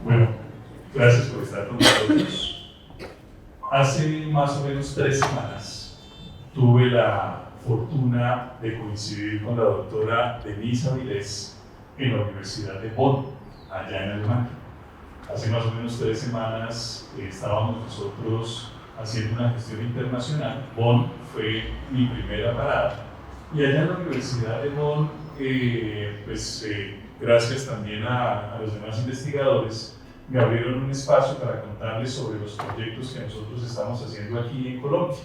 Bueno, gracias por estar con nosotros. Hace más o menos 3 semanas tuve la fortuna de coincidir con la doctora Denise Avilés en la Universidad de Bonn, allá en Alemania. Hace más o menos 3 semanas estábamos nosotros haciendo una gestión internacional. Bonn fue mi primera parada. Y allá en la Universidad de Bonn, gracias también a los demás investigadores, me abrieron un espacio para contarles sobre los proyectos que nosotros estamos haciendo aquí en Colombia.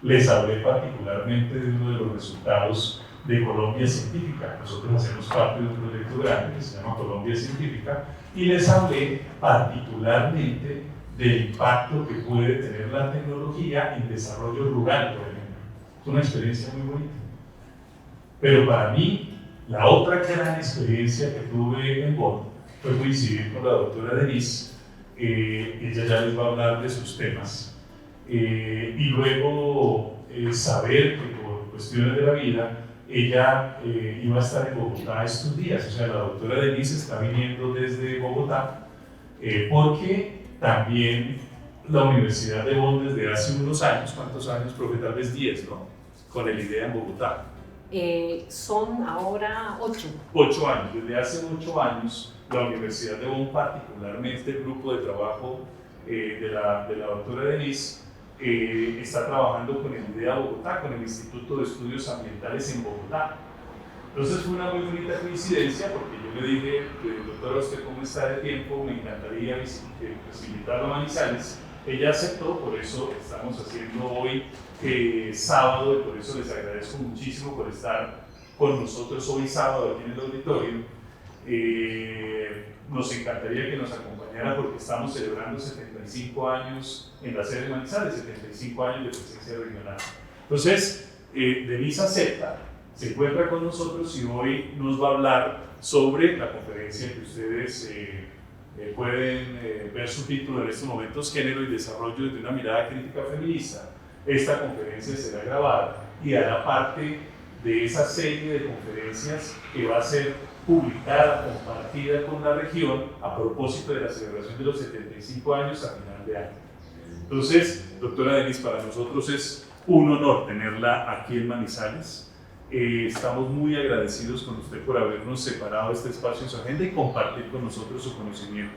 Les hablé particularmente de uno de los resultados de Colombia Científica. Nosotros hacemos parte de un proyecto grande que se llama Colombia Científica y les hablé particularmente del impacto que puede tener la tecnología en desarrollo rural, por ejemplo. Es una experiencia muy bonita. Pero para mí, la otra gran experiencia que tuve en Bonn fue coincidir con la doctora Denise. Ella ya les va a hablar de sus temas. Y luego saber que por cuestiones de la vida ella iba a estar en Bogotá estos días. O sea, la doctora Denise está viniendo desde Bogotá porque también la Universidad de Bonn desde hace unos años, ¿cuántos años, profe? Tal vez 10, ¿no? Con el IDEA en Bogotá. Son ahora 8. 8 años. Desde hace 8 años, la Universidad de Bonn, particularmente el grupo de trabajo de la doctora Denise, está trabajando con el IDEA Bogotá, con el Instituto de Estudios Ambientales en Bogotá. Entonces fue una muy bonita coincidencia porque yo le dije, doctora, ¿usted cómo está de tiempo? Me encantaría invitarlo a Manizales. Ella aceptó, por eso estamos haciendo hoy sábado, y por eso les agradezco muchísimo por estar con nosotros hoy sábado aquí en el auditorio. Nos encantaría que nos acompañara porque estamos celebrando 75 años en la sede de Manizales, 75 años de presencia regional. Entonces, Denise acepta, se encuentra con nosotros y hoy nos va a hablar sobre la conferencia que ustedes pueden ver su título en estos momentos, Género y Desarrollo desde una mirada crítica feminista. Esta conferencia será grabada y hará parte de esa serie de conferencias que va a ser publicada, compartida con la región a propósito de la celebración de los 75 años a final de año. Entonces, doctora Denise, para nosotros es un honor tenerla aquí en Manizales. Estamos muy agradecidos con usted por habernos separado este espacio en su agenda y compartir con nosotros su conocimiento.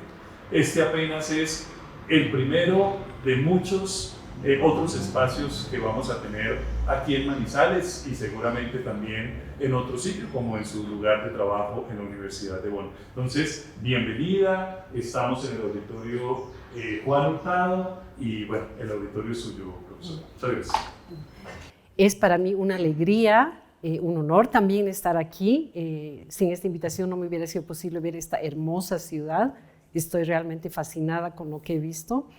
Este apenas es el primero de muchos otros espacios que vamos a tener aquí en Manizales y seguramente también en otro sitio, como en su lugar de trabajo en la Universidad de Bonn. Entonces, bienvenida, estamos en el auditorio Juan Hurtado y bueno, el auditorio es suyo, profesor. Muchas gracias. Es para mí una alegría, un honor también estar aquí. Sin esta invitación no me hubiera sido posible ver esta hermosa ciudad. Estoy realmente fascinada con lo que he visto.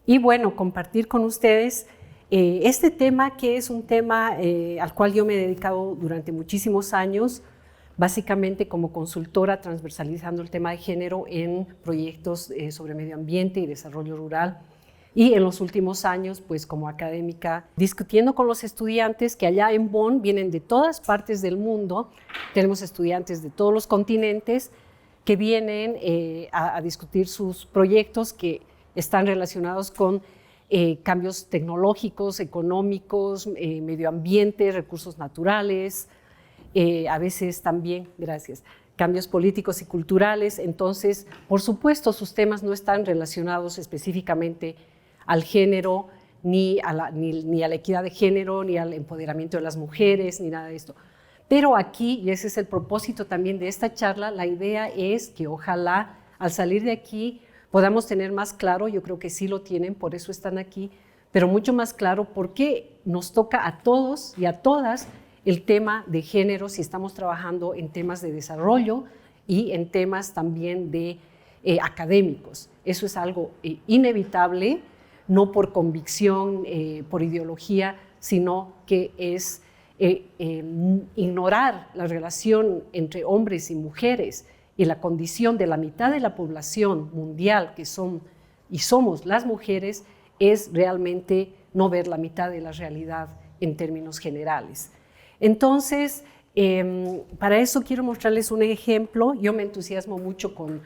Y bueno, compartir con ustedes este tema que es un tema al cual yo me he dedicado durante muchísimos años, básicamente como consultora transversalizando el tema de género en proyectos sobre medio ambiente y desarrollo rural. Y en los últimos años, pues como académica, discutiendo con los estudiantes que allá en Bonn vienen de todas partes del mundo, tenemos estudiantes de todos los continentes que vienen a discutir sus proyectos que están relacionados con cambios tecnológicos, económicos, medio ambiente, recursos naturales, a veces también, cambios políticos y culturales. Entonces, por supuesto, sus temas no están relacionados específicamente al género, ni a la equidad de género, ni al empoderamiento de las mujeres, ni nada de esto. Pero aquí, y ese es el propósito también de esta charla, la idea es que ojalá al salir de aquí podamos tener más claro, yo creo que sí lo tienen, por eso están aquí, pero mucho más claro por qué nos toca a todos y a todas el tema de género si estamos trabajando en temas de desarrollo y en temas también de académicos. Eso es algo inevitable, no por convicción, por ideología, sino que es ignorar la relación entre hombres y mujeres y la condición de la mitad de la población mundial que son y somos las mujeres es realmente no ver la mitad de la realidad en términos generales. Entonces, para eso quiero mostrarles un ejemplo. Yo me entusiasmo mucho con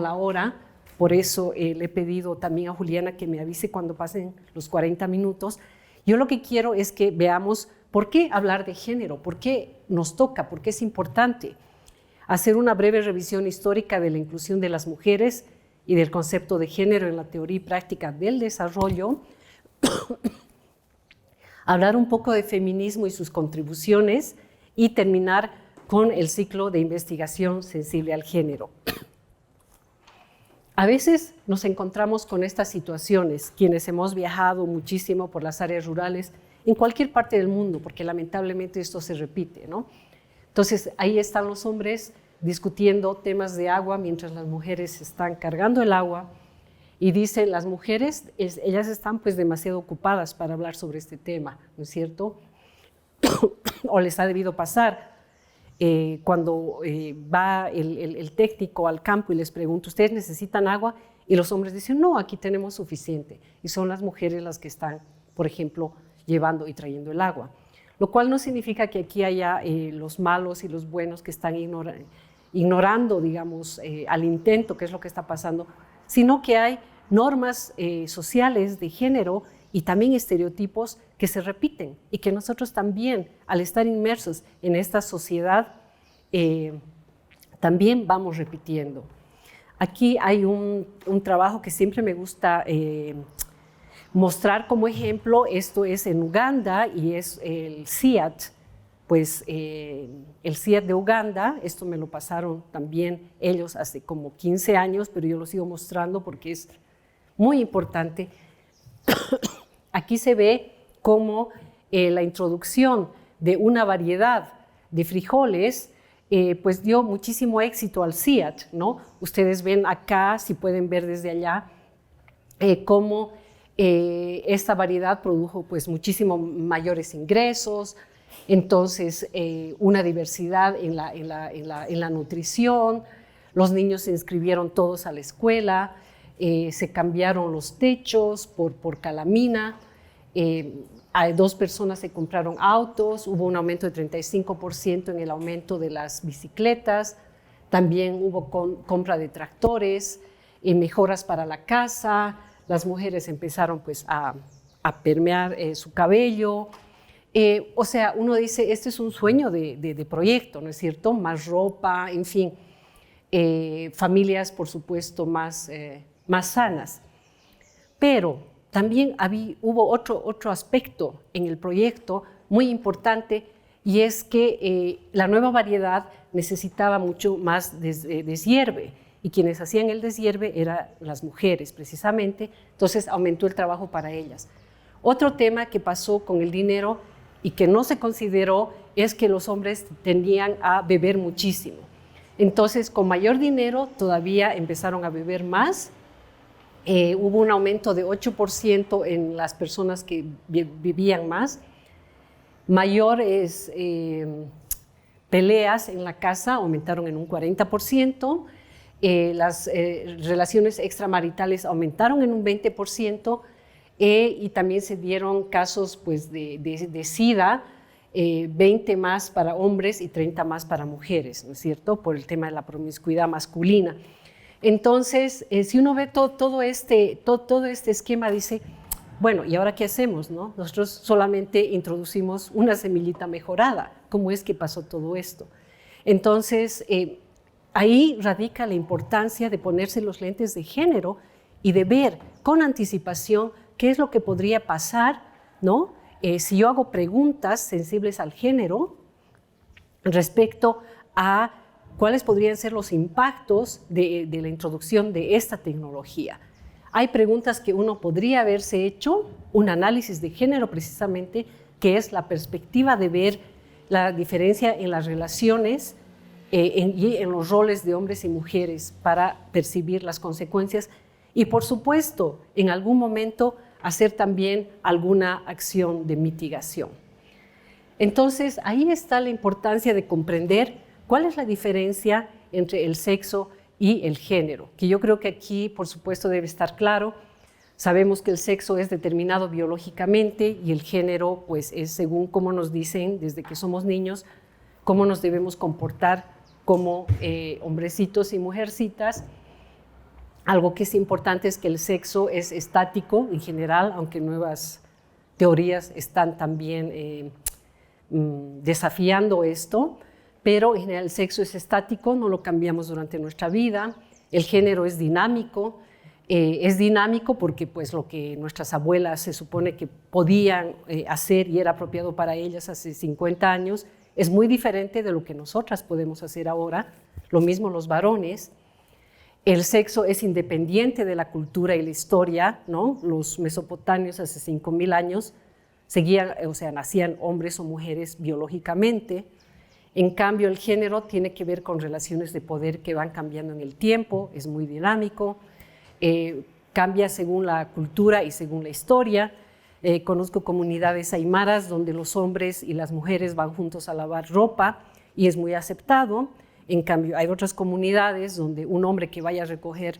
la hora, por eso le he pedido también a Juliana que me avise cuando pasen los 40 minutos. Yo lo que quiero es que veamos por qué hablar de género, por qué nos toca, por qué es importante. Hacer una breve revisión histórica de la inclusión de las mujeres y del concepto de género en la teoría y práctica del desarrollo. Hablar un poco de feminismo y sus contribuciones y terminar con el ciclo de investigación sensible al género. A veces nos encontramos con estas situaciones, quienes hemos viajado muchísimo por las áreas rurales en cualquier parte del mundo, porque lamentablemente esto se repite, ¿no? Entonces, ahí están los hombres discutiendo temas de agua mientras las mujeres están cargando el agua y dicen, las mujeres, ellas están pues demasiado ocupadas para hablar sobre este tema, ¿no es cierto? O les ha debido pasar cuando va el técnico al campo y les pregunta, ¿ustedes necesitan agua? Y los hombres dicen, no, aquí tenemos suficiente. Y son las mujeres las que están, por ejemplo, llevando y trayendo el agua. Lo cual no significa que aquí haya los malos y los buenos que están ignorando, digamos, al intento, qué es lo que está pasando, sino que hay normas sociales de género y también estereotipos que se repiten y que nosotros también, al estar inmersos en esta sociedad, también vamos repitiendo. Aquí hay un trabajo que siempre me gusta mostrar como ejemplo. Esto es en Uganda y es el CIAT, pues el CIAT de Uganda. Esto me lo pasaron también ellos hace como 15 años, pero yo lo sigo mostrando porque es muy importante. Aquí se ve cómo la introducción de una variedad de frijoles pues dio muchísimo éxito al CIAT, ¿no? Ustedes ven acá, si pueden ver desde allá, cómo esta variedad produjo pues muchísimo mayores ingresos, entonces una diversidad en la nutrición, los niños se inscribieron todos a la escuela, se cambiaron los techos por calamina, a 2 personas se compraron autos, hubo un aumento de 35% en el aumento de las bicicletas, también hubo compra de tractores, mejoras para la casa, las mujeres empezaron pues a permear su cabello. O sea, uno dice, este es un sueño de proyecto, ¿no es cierto? Más ropa, en fin, familias, por supuesto, más sanas. Pero también hubo otro aspecto en el proyecto muy importante, y es que la nueva variedad necesitaba mucho más deshierve, y quienes hacían el deshierve eran las mujeres precisamente, entonces aumentó el trabajo para ellas. Otro tema que pasó con el dinero y que no se consideró es que los hombres tendían a beber muchísimo. Entonces, con mayor dinero todavía empezaron a beber más. Hubo un aumento de 8% en las personas que vivían más. Mayores peleas en la casa aumentaron en un 40%. Las relaciones extramaritales aumentaron en un 20%. Y también se dieron casos pues, de SIDA, 20 más para hombres y 30 más para mujeres, ¿no es cierto?, por el tema de la promiscuidad masculina. Entonces, si uno ve todo este esquema, dice, bueno, ¿y ahora qué hacemos, no? Nosotros solamente introducimos una semillita mejorada. ¿Cómo es que pasó todo esto? Entonces, ahí radica la importancia de ponerse los lentes de género y de ver con anticipación qué es lo que podría pasar, ¿no? Si yo hago preguntas sensibles al género respecto a cuáles podrían ser los impactos de la introducción de esta tecnología. Hay preguntas que uno podría haberse hecho, un análisis de género precisamente, que es la perspectiva de ver la diferencia en las relaciones y en los roles de hombres y mujeres para percibir las consecuencias y, por supuesto, en algún momento hacer también alguna acción de mitigación. Entonces, ahí está la importancia de comprender cuál es la diferencia entre el sexo y el género, que yo creo que aquí, por supuesto, debe estar claro. Sabemos que el sexo es determinado biológicamente y el género pues es según cómo nos dicen desde que somos niños, cómo nos debemos comportar como hombrecitos y mujercitas. Algo que es importante es que el sexo es estático en general, aunque nuevas teorías están también desafiando esto, pero en general el sexo es estático, no lo cambiamos durante nuestra vida. El género es dinámico porque pues, lo que nuestras abuelas se supone que podían hacer y era apropiado para ellas hace 50 años, es muy diferente de lo que nosotras podemos hacer ahora. Lo mismo los varones. El sexo es independiente de la cultura y la historia, ¿no? Los mesopotamios hace 5.000 años nacían hombres o mujeres biológicamente. En cambio, el género tiene que ver con relaciones de poder que van cambiando en el tiempo, es muy dinámico, cambia según la cultura y según la historia. Conozco comunidades aymaras donde los hombres y las mujeres van juntos a lavar ropa y es muy aceptado. En cambio, hay otras comunidades donde un hombre que vaya a recoger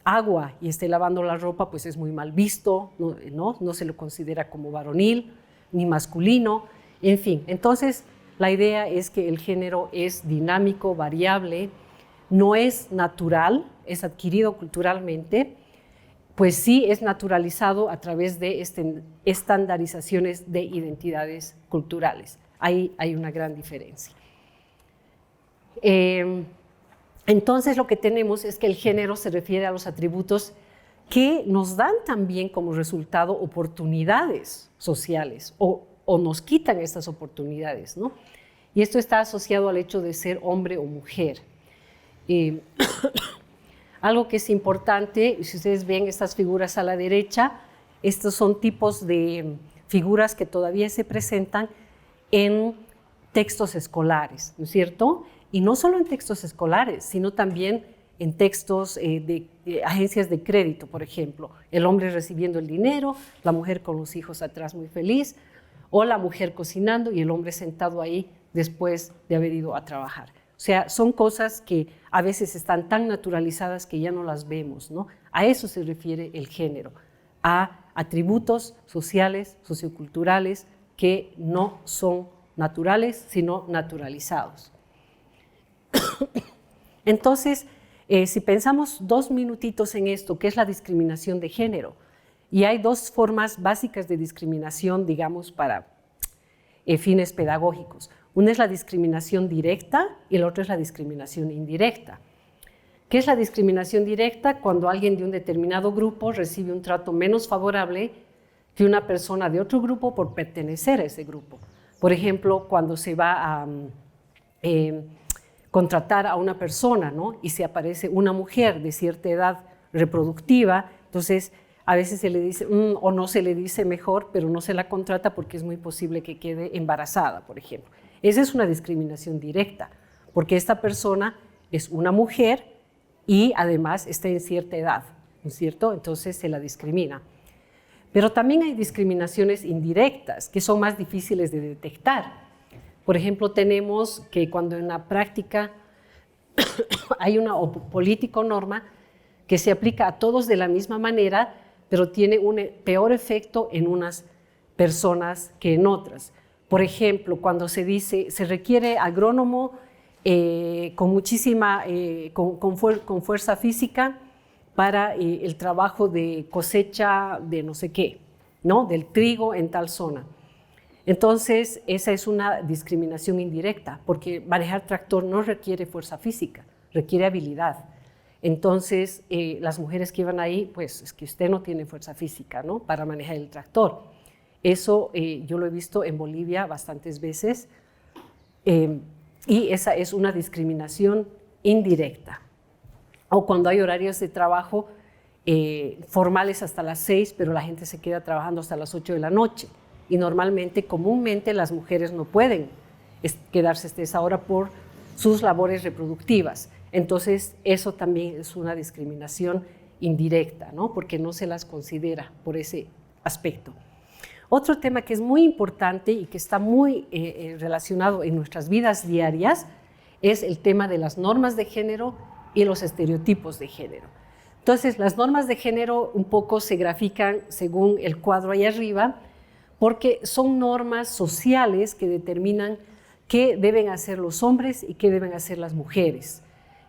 agua y esté lavando la ropa, pues es muy mal visto, no se lo considera como varonil ni masculino, en fin. Entonces, la idea es que el género es dinámico, variable, no es natural, es adquirido culturalmente, pues sí es naturalizado a través de estandarizaciones de identidades culturales. Ahí hay una gran diferencia. Entonces lo que tenemos es que el género se refiere a los atributos que nos dan también como resultado oportunidades sociales o nos quitan estas oportunidades, ¿no? Y esto está asociado al hecho de ser hombre o mujer. Algo que es importante, si ustedes ven estas figuras a la derecha, estos son tipos de figuras que todavía se presentan en textos escolares, ¿no es cierto? Y no solo en textos escolares, sino también en textos de agencias de crédito, por ejemplo. El hombre recibiendo el dinero, la mujer con los hijos atrás muy feliz, o la mujer cocinando y el hombre sentado ahí después de haber ido a trabajar. O sea, son cosas que a veces están tan naturalizadas que ya no las vemos, ¿no? A eso se refiere el género, a atributos sociales, socioculturales que no son naturales, sino naturalizados. Entonces, si pensamos 2 minutitos en esto, ¿qué es la discriminación de género? Y hay 2 formas básicas de discriminación, digamos, para fines pedagógicos. Una es la discriminación directa y la otra es la discriminación indirecta. ¿Qué es la discriminación directa? Cuando alguien de un determinado grupo recibe un trato menos favorable que una persona de otro grupo por pertenecer a ese grupo. Por ejemplo, cuando se va a contratar a una persona, ¿no? Y se aparece una mujer de cierta edad reproductiva, entonces a veces se le dice, o no se le dice mejor, pero no se la contrata porque es muy posible que quede embarazada, por ejemplo. Esa es una discriminación directa, porque esta persona es una mujer y además está en cierta edad, ¿no es cierto? Entonces se la discrimina. Pero también hay discriminaciones indirectas, que son más difíciles de detectar. Por ejemplo, tenemos que cuando en la práctica hay una política o norma que se aplica a todos de la misma manera, pero tiene un peor efecto en unas personas que en otras. Por ejemplo, cuando se dice, se requiere agrónomo con fuerza física para el trabajo de cosecha de no sé qué, ¿no? Del trigo en tal zona. Entonces, esa es una discriminación indirecta, porque manejar tractor no requiere fuerza física, requiere habilidad. Entonces, las mujeres que iban ahí, pues es que usted no tiene fuerza física, ¿no? Para manejar el tractor. Eso yo lo he visto en Bolivia bastantes veces y esa es una discriminación indirecta. O cuando hay horarios de trabajo formales hasta las 6, pero la gente se queda trabajando hasta las 8 de la noche. Y normalmente, comúnmente, las mujeres no pueden quedarse hasta esa hora por sus labores reproductivas. Entonces, eso también es una discriminación indirecta, ¿no? Porque no se las considera por ese aspecto. Otro tema que es muy importante y que está muy relacionado en nuestras vidas diarias es el tema de las normas de género y los estereotipos de género. Entonces, las normas de género un poco se grafican según el cuadro ahí arriba, porque son normas sociales que determinan qué deben hacer los hombres y qué deben hacer las mujeres.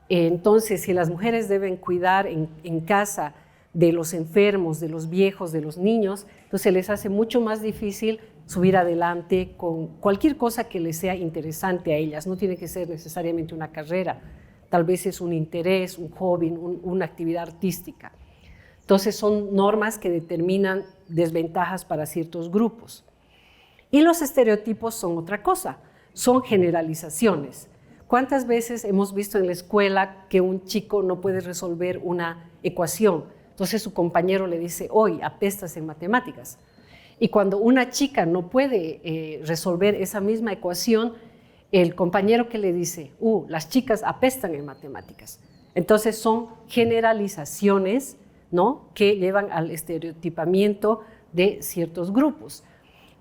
Entonces, si las mujeres deben cuidar en casa de los enfermos, de los viejos, de los niños, entonces les hace mucho más difícil subir adelante con cualquier cosa que les sea interesante a ellas. No tiene que ser necesariamente una carrera, tal vez es un interés, un hobby, una actividad artística. Entonces son normas que determinan desventajas para ciertos grupos. Y los estereotipos son otra cosa, son generalizaciones. ¿Cuántas veces hemos visto en la escuela que un chico no puede resolver una ecuación? Entonces su compañero le dice, hoy apestas en matemáticas. Y cuando una chica no puede resolver esa misma ecuación, el compañero que le dice, las chicas apestan en matemáticas. Entonces son generalizaciones, ¿no?, que llevan al estereotipamiento de ciertos grupos.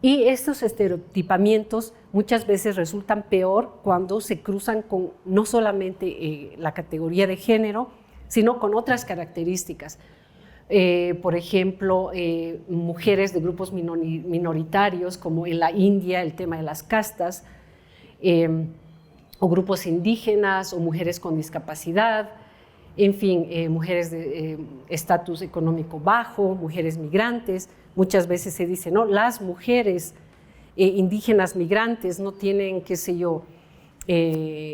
Y estos estereotipamientos muchas veces resultan peor cuando se cruzan con no solamente la categoría de género, sino con otras características. Por ejemplo, mujeres de grupos minoritarios, como en la India el tema de las castas, o grupos indígenas, o mujeres con discapacidad, en fin, mujeres de estatus económico bajo, mujeres migrantes. Muchas veces se dice, no, las mujeres indígenas migrantes no tienen, qué sé yo,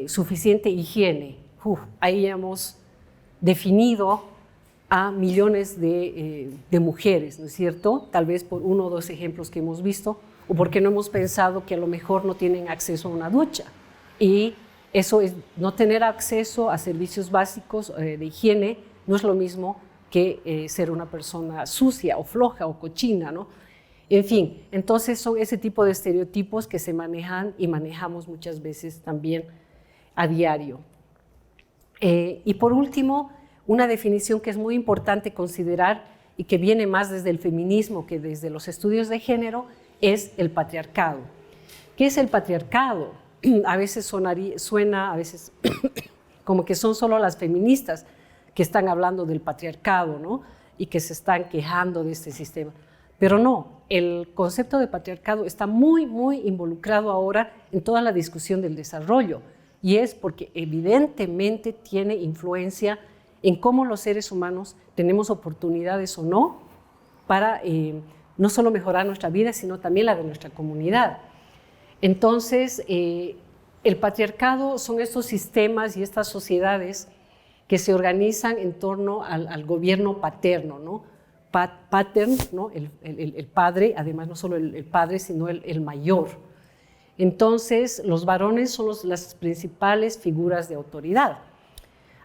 suficiente higiene. Ahí hemos definido a millones de mujeres, ¿no es cierto? Tal vez por uno o dos ejemplos que hemos visto, o porque no hemos pensado que a lo mejor no tienen acceso a una ducha. Y eso es no tener acceso a servicios básicos de higiene, no es lo mismo que ser una persona sucia o floja o cochina, ¿no? En fin, entonces son ese tipo de estereotipos que se manejan y manejamos muchas veces también a diario. Y por último, una definición que es muy importante considerar y que viene más desde el feminismo que desde los estudios de género es el patriarcado. ¿Qué es el patriarcado? A veces suena a veces como que son solo las feministas que están hablando del patriarcado, ¿no?, y que se están quejando de este sistema. Pero no, el concepto de patriarcado está muy, muy involucrado ahora en toda la discusión del desarrollo, y es porque evidentemente tiene influencia en cómo los seres humanos tenemos oportunidades o no para no solo mejorar nuestra vida, sino también la de nuestra comunidad. Entonces, el patriarcado son estos sistemas y estas sociedades que se organizan en torno al gobierno paterno, ¿no? Patern, ¿no?, el padre, además no solo el padre, sino el mayor. Entonces, los varones son las principales figuras de autoridad.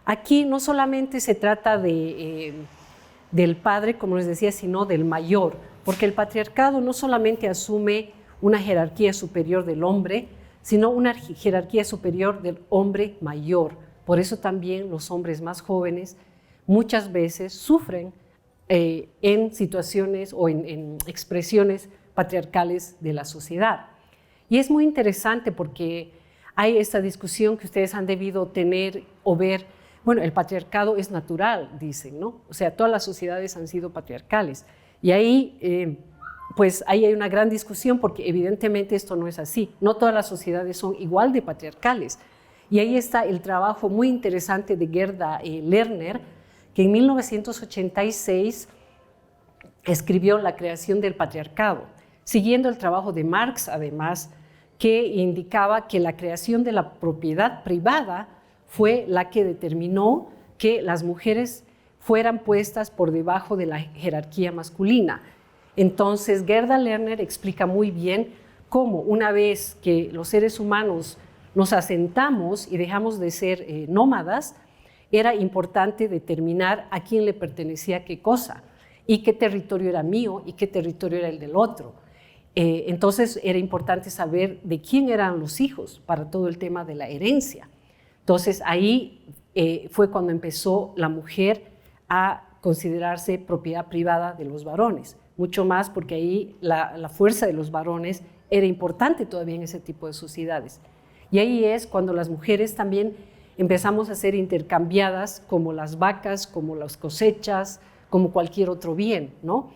Aquí no solamente se trata del padre, como les decía, sino del mayor, porque el patriarcado no solamente asume una jerarquía superior del hombre, sino una jerarquía superior del hombre mayor. Por eso también los hombres más jóvenes muchas veces sufren en situaciones o en expresiones patriarcales de la sociedad. Y es muy interesante porque hay esta discusión que ustedes han debido tener o ver. Bueno, el patriarcado es natural, dicen, ¿no? O sea, todas las sociedades han sido patriarcales. Y ahí, pues ahí hay una gran discusión porque evidentemente esto no es así. No todas las sociedades son igual de patriarcales. Y ahí está el trabajo muy interesante de Gerda Lerner, que en 1986 escribió La creación del patriarcado, siguiendo el trabajo de Marx, además, que indicaba que la creación de la propiedad privada fue la que determinó que las mujeres fueran puestas por debajo de la jerarquía masculina. Entonces, Gerda Lerner explica muy bien cómo una vez que los seres humanos nos asentamos y dejamos de ser nómadas, era importante determinar a quién le pertenecía qué cosa y qué territorio era mío y qué territorio era el del otro. Entonces, era importante saber de quién eran los hijos para todo el tema de la herencia. Entonces, ahí fue cuando empezó la mujer a considerarse propiedad privada de los varones, mucho más porque ahí la fuerza de los varones era importante todavía en ese tipo de sociedades. Y ahí es cuando las mujeres también empezamos a ser intercambiadas como las vacas, como las cosechas, como cualquier otro bien, ¿no?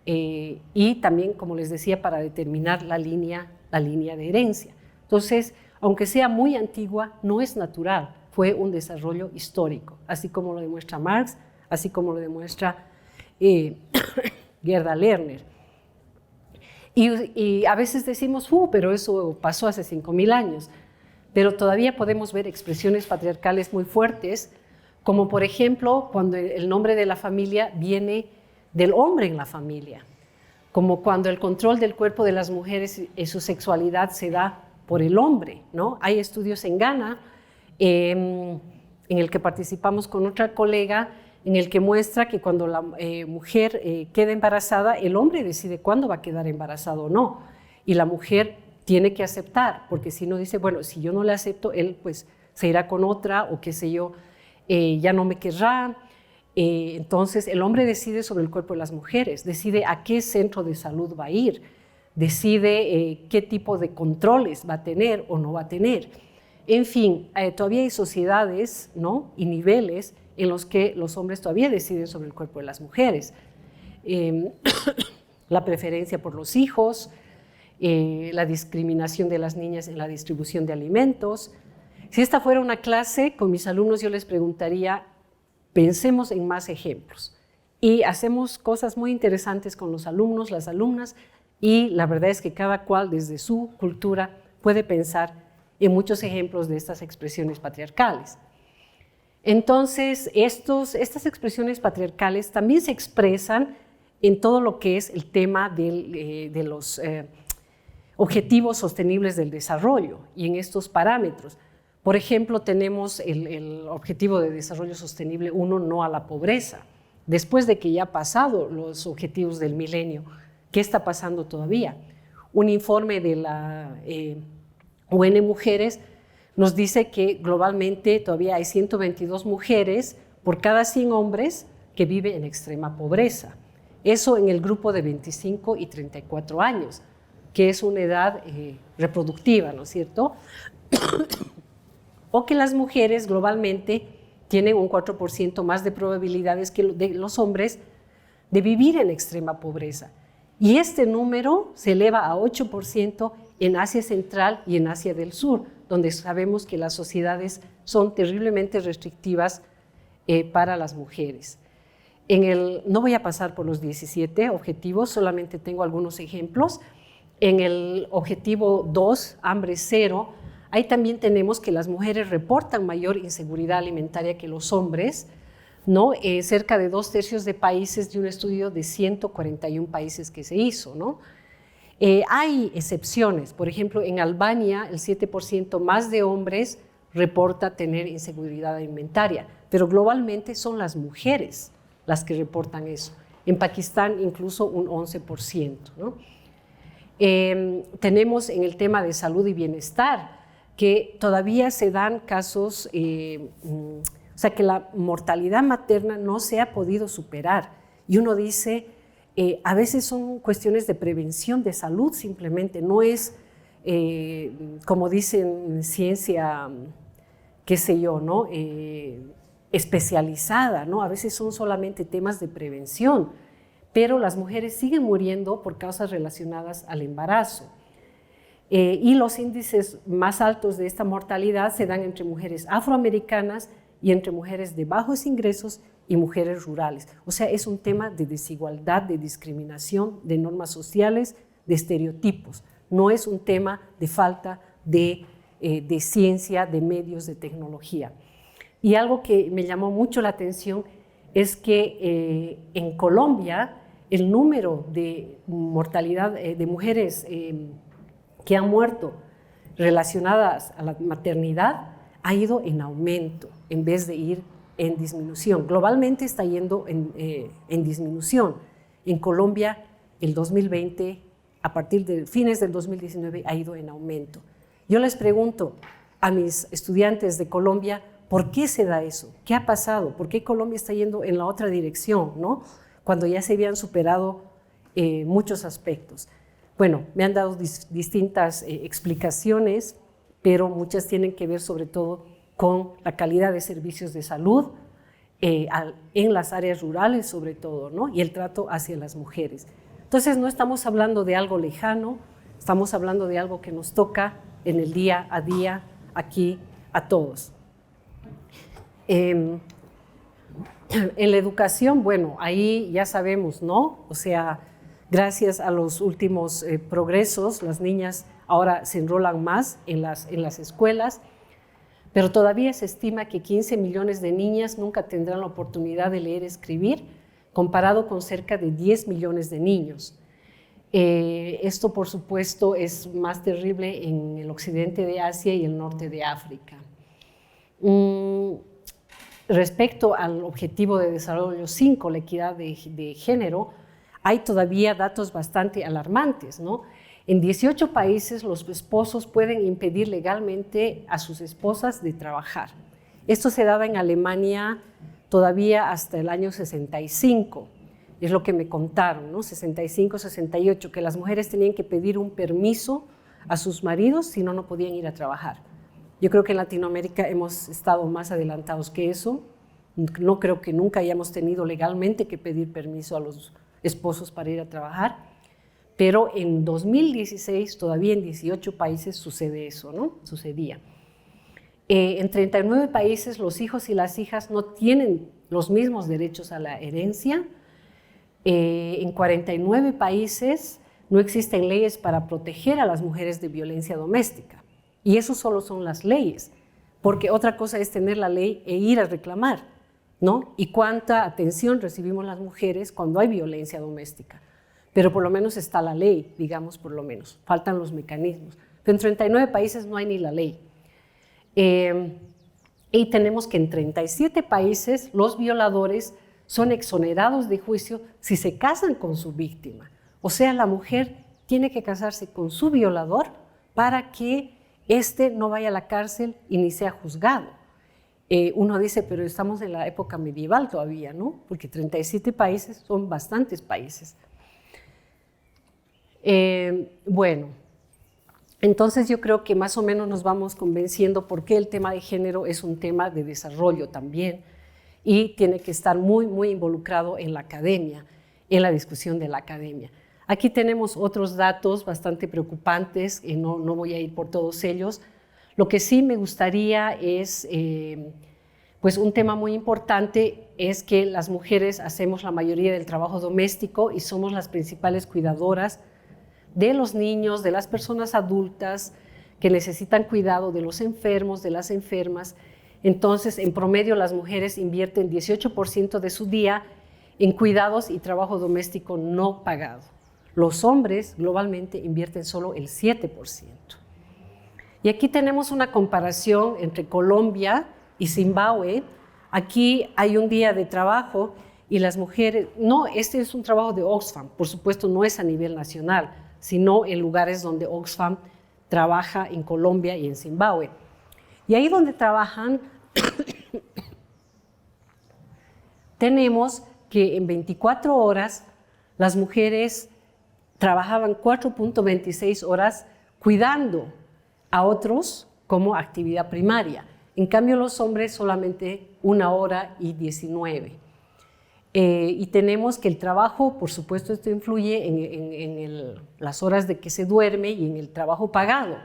Y también, como les decía, para determinar la línea de herencia. Entonces, aunque sea muy antigua, no es natural, fue un desarrollo histórico, así como lo demuestra Marx, así como lo demuestra Gerda Lerner. Y a veces decimos, pero eso pasó hace 5.000 años, pero todavía podemos ver expresiones patriarcales muy fuertes, como por ejemplo cuando el nombre de la familia viene del hombre en la familia, como cuando el control del cuerpo de las mujeres y su sexualidad se da por el hombre, ¿no? Hay estudios en Ghana, en el que participamos con otra colega, en el que muestra que cuando la mujer queda embarazada, el hombre decide cuándo va a quedar embarazado o no, y la mujer tiene que aceptar, porque si no dice, bueno, si yo no le acepto, él pues se irá con otra, o qué sé yo, ya no me querrá. Entonces el hombre decide sobre el cuerpo de las mujeres, decide a qué centro de salud va a ir, decide qué tipo de controles va a tener o no va a tener. En fin, todavía hay sociedades, ¿no?, y niveles en los que los hombres todavía deciden sobre el cuerpo de las mujeres. La preferencia por los hijos, la discriminación de las niñas en la distribución de alimentos. Si esta fuera una clase, con mis alumnos yo les preguntaría, pensemos en más ejemplos. Y hacemos cosas muy interesantes con los alumnos, las alumnas, y la verdad es que cada cual desde su cultura puede pensar en muchos ejemplos de estas expresiones patriarcales. Entonces, estas expresiones patriarcales también se expresan en todo lo que es el tema de los objetivos sostenibles del desarrollo y en estos parámetros. Por ejemplo, tenemos el objetivo de desarrollo sostenible 1, no a la pobreza. Después de que ya ha pasado los objetivos del milenio, ¿qué está pasando todavía? Un informe de la UN Mujeres nos dice que globalmente todavía hay 122 mujeres por cada 100 hombres que viven en extrema pobreza. Eso en el grupo de 25 y 34 años, que es una edad reproductiva, ¿no es cierto? O que las mujeres globalmente tienen un 4% más de probabilidades que los hombres de vivir en extrema pobreza. Y este número se eleva a 8% en Asia Central y en Asia del Sur, donde sabemos que las sociedades son terriblemente restrictivas para las mujeres. No voy a pasar por los 17 objetivos, solamente tengo algunos ejemplos. En el objetivo 2, hambre cero, ahí también tenemos que las mujeres reportan mayor inseguridad alimentaria que los hombres, ¿no? Cerca de 2/3 de países, de un estudio de 141 países que se hizo, ¿no? Hay excepciones, por ejemplo, en Albania el 7% más de hombres reporta tener inseguridad alimentaria, pero globalmente son las mujeres las que reportan eso. En Pakistán incluso un 11%, ¿no? Tenemos en el tema de salud y bienestar que todavía se dan casos, o sea que la mortalidad materna no se ha podido superar y uno dice, a veces son cuestiones de prevención de salud simplemente, no es como dicen ciencia, qué sé yo, ¿no? Especializada, ¿no? A veces son solamente temas de prevención, pero las mujeres siguen muriendo por causas relacionadas al embarazo. Y los índices más altos de esta mortalidad se dan entre mujeres afroamericanas y entre mujeres de bajos ingresos y mujeres rurales. O sea, es un tema de desigualdad, de discriminación, de normas sociales, de estereotipos. No es un tema de falta de ciencia, de medios, de tecnología. Y algo que me llamó mucho la atención es que en Colombia el número de mortalidad de mujeres que han muerto relacionadas a la maternidad ha ido en aumento en vez de ir en disminución. Globalmente está yendo en disminución. En Colombia, el 2020, a partir de fines del 2019, ha ido en aumento. Yo les pregunto a mis estudiantes de Colombia, ¿por qué se da eso? ¿Qué ha pasado? ¿Por qué Colombia está yendo en la otra dirección, ¿no? Cuando ya se habían superado muchos aspectos. Bueno, me han dado distintas explicaciones, pero muchas tienen que ver sobre todo con la calidad de servicios de salud en las áreas rurales sobre todo, ¿no? Y el trato hacia las mujeres. Entonces no estamos hablando de algo lejano, estamos hablando de algo que nos toca en el día a día aquí a todos. En la educación, bueno, ahí ya sabemos, ¿no? O sea, gracias a los últimos progresos, las niñas ahora se enrolan más en las escuelas, pero todavía se estima que 15 millones de niñas nunca tendrán la oportunidad de leer y escribir, comparado con cerca de 10 millones de niños. Esto, por supuesto, es más terrible en el occidente de Asia y el norte de África. Respecto al objetivo de desarrollo 5, la equidad de género, hay todavía datos bastante alarmantes, ¿no? En 18 países los esposos pueden impedir legalmente a sus esposas de trabajar. Esto se daba en Alemania todavía hasta el año 65, es lo que me contaron, ¿no? 65, 68, que las mujeres tenían que pedir un permiso a sus maridos, si no, no podían ir a trabajar. Yo creo que en Latinoamérica hemos estado más adelantados que eso. No creo que nunca hayamos tenido legalmente que pedir permiso a los esposos para ir a trabajar. Pero en 2016, todavía en 18 países sucede eso, ¿no? Sucedía. En 39 países los hijos y las hijas no tienen los mismos derechos a la herencia. En 49 países no existen leyes para proteger a las mujeres de violencia doméstica. Y eso solo son las leyes, porque otra cosa es tener la ley e ir a reclamar, ¿no? Y cuánta atención recibimos las mujeres cuando hay violencia doméstica. Pero por lo menos está la ley, digamos, por lo menos. Faltan los mecanismos. Pero en 39 países no hay ni la ley. Y tenemos que en 37 países los violadores son exonerados de juicio si se casan con su víctima. O sea, la mujer tiene que casarse con su violador para que éste no vaya a la cárcel y ni sea juzgado. Uno dice, pero estamos en la época medieval todavía, ¿no? Porque 37 países son bastantes países. Bueno, entonces yo creo que más o menos nos vamos convenciendo por qué el tema de género es un tema de desarrollo también y tiene que estar muy, muy involucrado en la academia, en la discusión de la academia. Aquí tenemos otros datos bastante preocupantes, no voy a ir por todos ellos. Lo que sí me gustaría es, pues un tema muy importante es que las mujeres hacemos la mayoría del trabajo doméstico y somos las principales cuidadoras de los niños, de las personas adultas que necesitan cuidado, de los enfermos, de las enfermas. Entonces, en promedio, las mujeres invierten 18% de su día en cuidados y trabajo doméstico no pagado. Los hombres globalmente invierten solo el 7%. Y aquí tenemos una comparación entre Colombia y Zimbabue. Aquí hay un día de trabajo y las mujeres, no, este es un trabajo de Oxfam, por supuesto no es a nivel nacional, sino en lugares donde Oxfam trabaja en Colombia y en Zimbabue. Y ahí donde trabajan, tenemos que en 24 horas las mujeres trabajaban 4.26 horas cuidando a otros como actividad primaria. En cambio, los hombres solamente 1 hora y 19. Y tenemos que el trabajo, por supuesto, esto influye en las horas de que se duerme y en el trabajo pagado.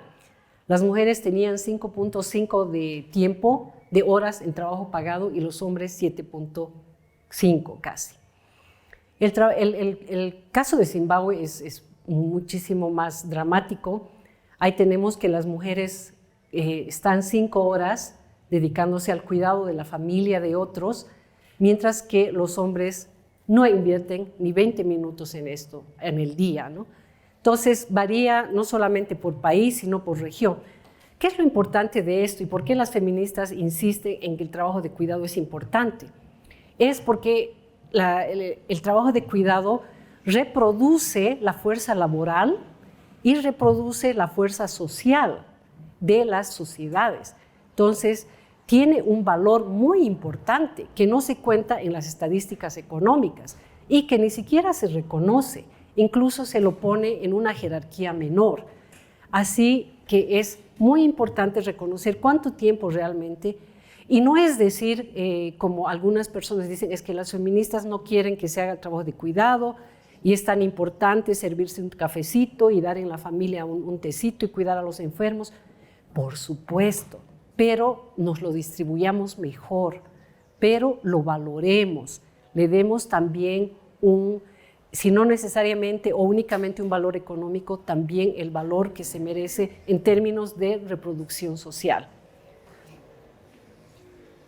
Las mujeres tenían 5.5 de tiempo, de horas en trabajo pagado y los hombres 7.5 casi. El caso de Zimbabue es muchísimo más dramático. Ahí tenemos que las mujeres están 5 horas dedicándose al cuidado de la familia de otros, mientras que los hombres no invierten ni 20 minutos en esto, en el día, ¿no? Entonces, varía no solamente por país, sino por región. ¿Qué es lo importante de esto y por qué las feministas insisten en que el trabajo de cuidado es importante? Es porque el trabajo de cuidado reproduce la fuerza laboral y reproduce la fuerza social de las sociedades. Entonces, tiene un valor muy importante que no se cuenta en las estadísticas económicas y que ni siquiera se reconoce, incluso se lo pone en una jerarquía menor. Así que es muy importante reconocer cuánto tiempo realmente, y no es decir, como algunas personas dicen, es que las feministas no quieren que se haga el trabajo de cuidado, y es tan importante servirse un cafecito y dar en la familia un tecito y cuidar a los enfermos. Por supuesto, pero nos lo distribuyamos mejor, pero lo valoremos, le demos también si no necesariamente o únicamente un valor económico, también el valor que se merece en términos de reproducción social.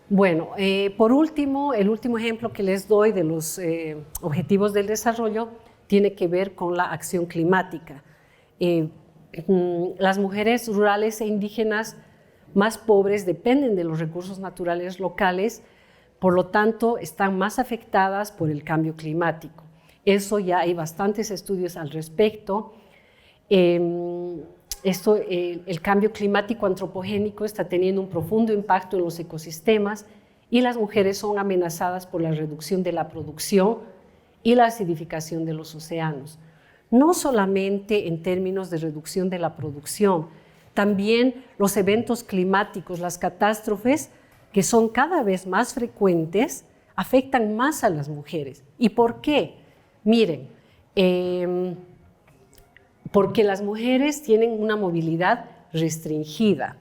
Bueno, por último, el último ejemplo que les doy de los objetivos del desarrollo tiene que ver con la acción climática. Las mujeres rurales e indígenas más pobres dependen de los recursos naturales locales, por lo tanto están más afectadas por el cambio climático. Eso ya hay bastantes estudios al respecto. El cambio climático antropogénico está teniendo un profundo impacto en los ecosistemas y las mujeres son amenazadas por la reducción de la producción y la acidificación de los océanos. No solamente en términos de reducción de la producción, también los eventos climáticos, las catástrofes, que son cada vez más frecuentes, afectan más a las mujeres. ¿Y por qué? Miren, porque las mujeres tienen una movilidad restringida,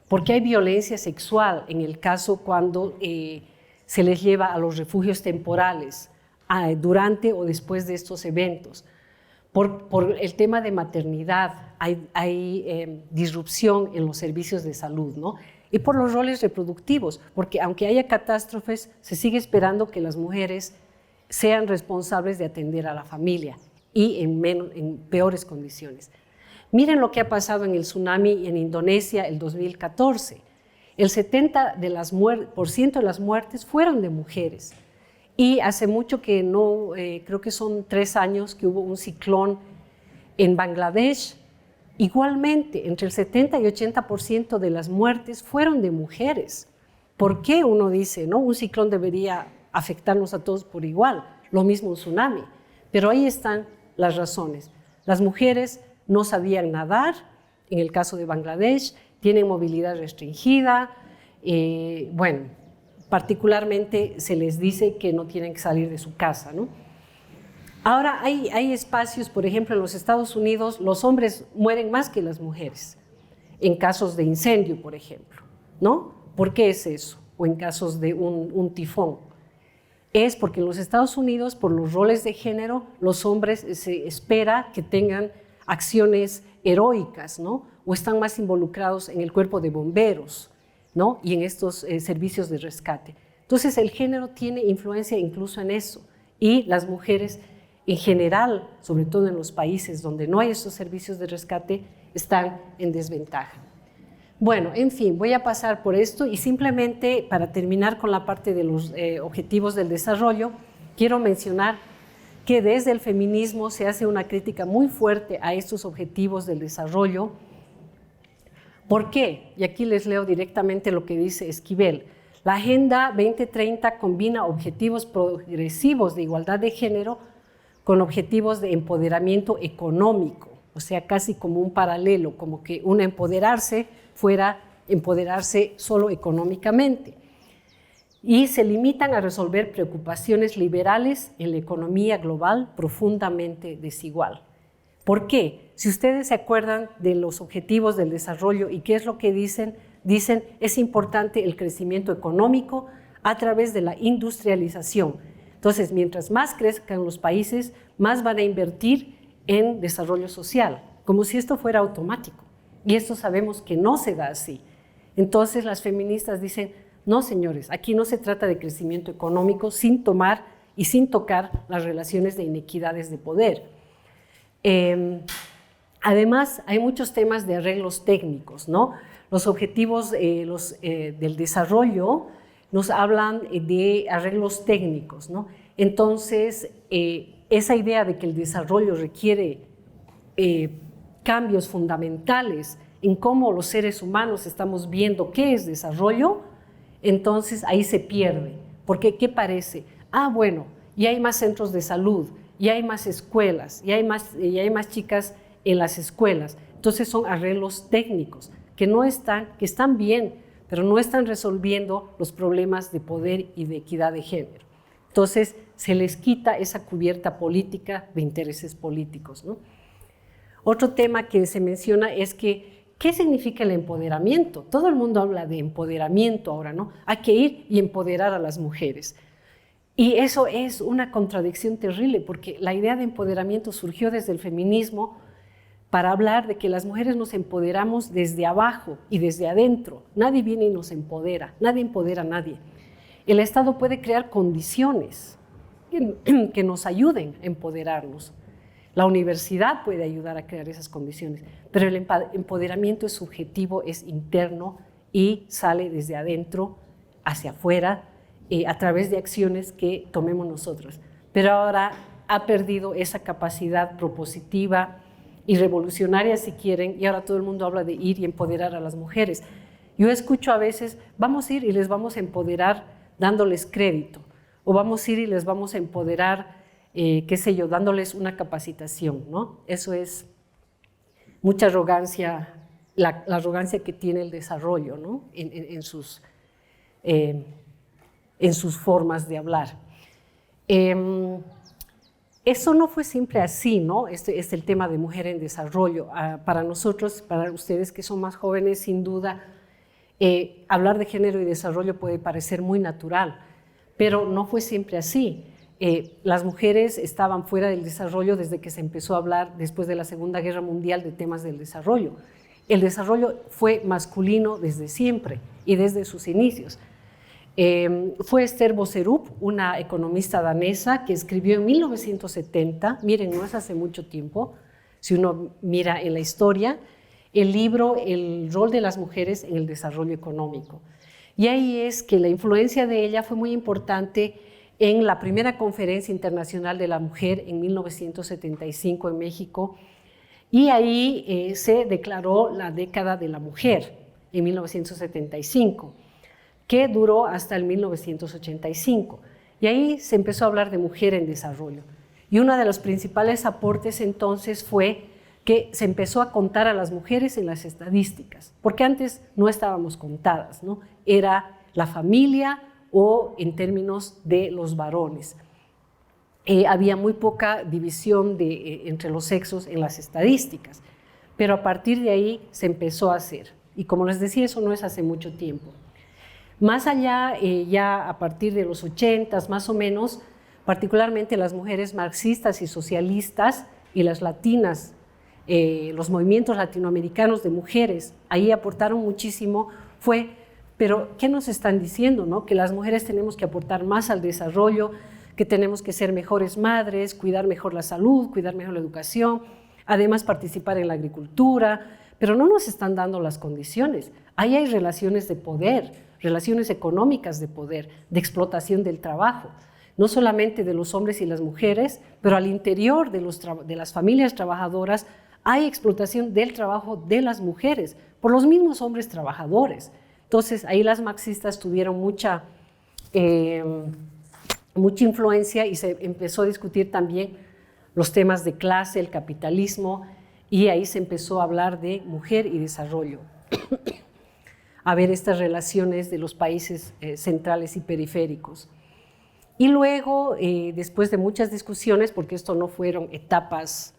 porque hay violencia sexual en el caso cuando se les lleva a los refugios temporales durante o después de estos eventos. Por el tema de maternidad hay disrupción en los servicios de salud, ¿no? Y por los roles reproductivos, porque aunque haya catástrofes, se sigue esperando que las mujeres sean responsables de atender a la familia y en peores condiciones. Miren lo que ha pasado en el tsunami en Indonesia el 2014. El 70% de las muertes fueron de mujeres. Y hace mucho que no, creo que son 3 años que hubo un ciclón en Bangladesh. Igualmente, entre el 70 y 80% de las muertes fueron de mujeres. ¿Por qué uno dice, no, un ciclón debería afectarnos a todos por igual? Lo mismo un tsunami. Pero ahí están las razones. Las mujeres no sabían nadar, en el caso de Bangladesh, tienen movilidad restringida, particularmente se les dice que no tienen que salir de su casa, ¿no? Ahora hay espacios, por ejemplo, en los Estados Unidos, los hombres mueren más que las mujeres, en casos de incendio, por ejemplo, ¿no? ¿Por qué es eso? O en casos de un tifón. Es porque en los Estados Unidos, por los roles de género, los hombres se espera que tengan acciones heroicas, ¿no? O están más involucrados en el cuerpo de bomberos, ¿no? Y en estos servicios de rescate. Entonces, el género tiene influencia incluso en eso. Y las mujeres, en general, sobre todo en los países donde no hay estos servicios de rescate, están en desventaja. Bueno, en fin, voy a pasar por esto y simplemente para terminar con la parte de los objetivos del desarrollo, quiero mencionar que desde el feminismo se hace una crítica muy fuerte a estos objetivos del desarrollo. ¿Por qué? Y aquí les leo directamente lo que dice Esquivel. La Agenda 2030 combina objetivos progresivos de igualdad de género con objetivos de empoderamiento económico, o sea, casi como un paralelo, como que un empoderarse fuera empoderarse solo económicamente. Y se limitan a resolver preocupaciones liberales en la economía global profundamente desigual. ¿Por qué? Si ustedes se acuerdan de los objetivos del desarrollo y qué es lo que dicen, es importante el crecimiento económico a través de la industrialización. Entonces, mientras más crezcan los países, más van a invertir en desarrollo social, como si esto fuera automático. Y esto sabemos que no se da así. Entonces, las feministas dicen, no, señores, aquí no se trata de crecimiento económico sin tomar y sin tocar las relaciones de inequidades de poder. Además, hay muchos temas de arreglos técnicos, ¿no? Los objetivos del desarrollo nos hablan de arreglos técnicos, ¿no? Entonces, esa idea de que el desarrollo requiere cambios fundamentales en cómo los seres humanos estamos viendo qué es desarrollo, entonces ahí se pierde. Porque, ¿qué parece? Bueno, ya hay más centros de salud, ya hay más escuelas, ya hay más chicas en las escuelas. Entonces son arreglos técnicos. que están bien, pero no están resolviendo los problemas de poder y de equidad de género. Entonces, se les quita esa cubierta política de intereses políticos, ¿no? Otro tema que se menciona es que, ¿qué significa el empoderamiento? Todo el mundo habla de empoderamiento ahora, ¿no? Hay que ir y empoderar a las mujeres. Y eso es una contradicción terrible, porque la idea de empoderamiento surgió desde el feminismo para hablar de que las mujeres nos empoderamos desde abajo y desde adentro. Nadie viene y nos empodera, nadie empodera a nadie. El Estado puede crear condiciones que nos ayuden a empoderarnos. La universidad puede ayudar a crear esas condiciones, pero el empoderamiento es subjetivo, es interno y sale desde adentro hacia afuera a través de acciones que tomemos nosotros. Pero ahora ha perdido esa capacidad propositiva y revolucionaria, si quieren, y ahora todo el mundo habla de ir y empoderar a las mujeres. Yo escucho a veces, vamos a ir y les vamos a empoderar dándoles crédito, o vamos a ir y les vamos a empoderar, qué sé yo, dándoles una capacitación, ¿no? Eso es mucha arrogancia, la arrogancia que tiene el desarrollo, ¿no? En sus formas de hablar. Eso no fue siempre así, ¿no? Este es el tema de mujer en desarrollo. Para nosotros, para ustedes que son más jóvenes, sin duda, hablar de género y desarrollo puede parecer muy natural, pero no fue siempre así. Las mujeres estaban fuera del desarrollo desde que se empezó a hablar después de la Segunda Guerra Mundial de temas del desarrollo. El desarrollo fue masculino desde siempre y desde sus inicios. Fue Esther Boserup, una economista danesa que escribió en 1970, miren, no es hace mucho tiempo, si uno mira en la historia, el libro El rol de las mujeres en el desarrollo económico. Y ahí es que la influencia de ella fue muy importante en la primera conferencia internacional de la mujer en 1975 en México, y ahí se declaró la década de la mujer en 1975. Que duró hasta el 1985. Y ahí se empezó a hablar de mujer en desarrollo. Y uno de los principales aportes entonces fue que se empezó a contar a las mujeres en las estadísticas, porque antes no estábamos contadas, ¿no? Era la familia o en términos de los varones. Había muy poca división entre los sexos en las estadísticas, pero a partir de ahí se empezó a hacer. Y como les decía, eso no es hace mucho tiempo. Más allá, ya a partir de los 80s más o menos, particularmente las mujeres marxistas y socialistas y las latinas, los movimientos latinoamericanos de mujeres, ahí aportaron muchísimo, pero ¿qué nos están diciendo, no? Que las mujeres tenemos que aportar más al desarrollo, que tenemos que ser mejores madres, cuidar mejor la salud, cuidar mejor la educación, además participar en la agricultura, pero no nos están dando las condiciones. Ahí hay relaciones de poder, relaciones económicas de poder, de explotación del trabajo, no solamente de los hombres y las mujeres, pero al interior de las familias trabajadoras hay explotación del trabajo de las mujeres por los mismos hombres trabajadores. Entonces ahí las marxistas tuvieron mucha influencia y se empezó a discutir también los temas de clase, el capitalismo, y ahí se empezó a hablar de mujer y desarrollo. A ver estas relaciones de los países centrales y periféricos. Y luego, después de muchas discusiones, porque esto no fueron etapas,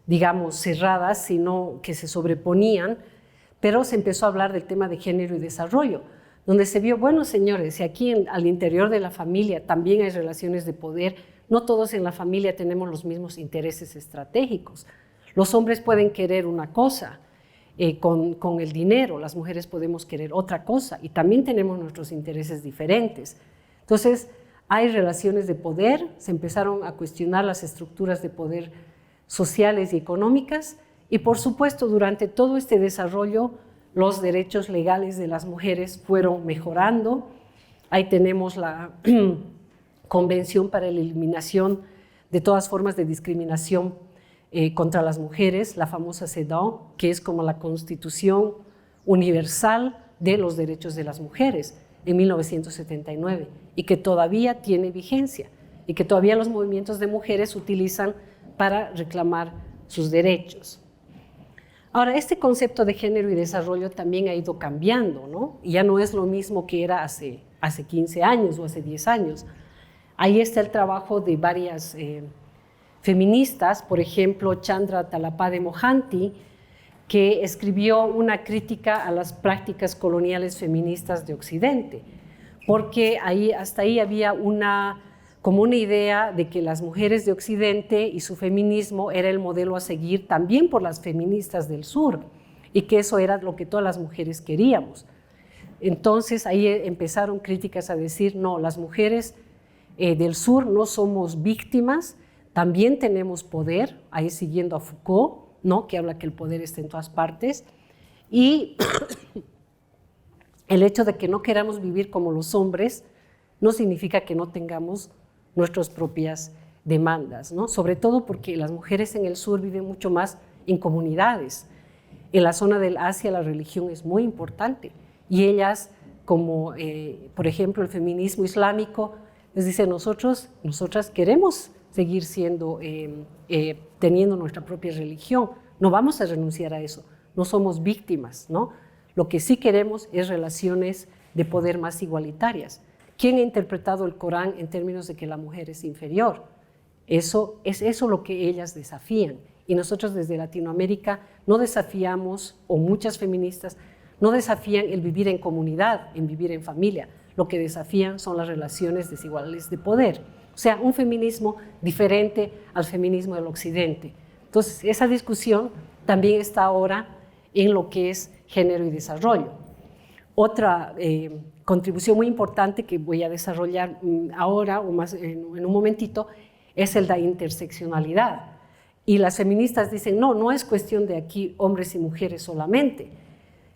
digamos, cerradas, sino que se sobreponían, pero se empezó a hablar del tema de género y desarrollo, donde se vio, bueno, señores, si aquí al interior de la familia también hay relaciones de poder, no todos en la familia tenemos los mismos intereses estratégicos. Los hombres pueden querer una cosa, con el dinero, las mujeres podemos querer otra cosa y también tenemos nuestros intereses diferentes. Entonces, hay relaciones de poder, se empezaron a cuestionar las estructuras de poder sociales y económicas y, por supuesto, durante todo este desarrollo, los derechos legales de las mujeres fueron mejorando. Ahí tenemos la Convención para la Eliminación de todas formas de discriminación contra las mujeres, la famosa CEDAW, que es como la Constitución Universal de los Derechos de las Mujeres en 1979 y que todavía tiene vigencia y que todavía los movimientos de mujeres utilizan para reclamar sus derechos. Ahora, este concepto de género y desarrollo también ha ido cambiando, ¿no? Ya no es lo mismo que era hace 15 años o hace 10 años. Ahí está el trabajo de varias feministas, por ejemplo, Chandra Talapade Mohanty, que escribió una crítica a las prácticas coloniales feministas de Occidente, porque hasta ahí había como una idea de que las mujeres de Occidente y su feminismo era el modelo a seguir también por las feministas del sur, y que eso era lo que todas las mujeres queríamos. Entonces ahí empezaron críticas a decir, no, las mujeres del sur no somos víctimas, también tenemos poder, ahí siguiendo a Foucault, ¿no? Que habla que el poder está en todas partes, y el hecho de que no queramos vivir como los hombres no significa que no tengamos nuestras propias demandas, ¿no? Sobre todo porque las mujeres en el sur viven mucho más en comunidades. En la zona del Asia la religión es muy importante y ellas, como por ejemplo el feminismo islámico, les dice nosotras queremos seguir teniendo nuestra propia religión, no vamos a renunciar a eso, no somos víctimas, ¿no? Lo que sí queremos es relaciones de poder más igualitarias. ¿Quién ha interpretado el Corán en términos de que la mujer es inferior? Eso es lo que ellas desafían. Y nosotros desde Latinoamérica no desafiamos, o muchas feministas, no desafían el vivir en comunidad, en vivir en familia. Lo que desafían son las relaciones desiguales de poder. O sea, un feminismo diferente al feminismo del Occidente. Entonces, esa discusión también está ahora en lo que es género y desarrollo. Otra contribución muy importante que voy a desarrollar ahora o más en un momentito es el de la interseccionalidad. Y las feministas dicen, no es cuestión de aquí hombres y mujeres solamente.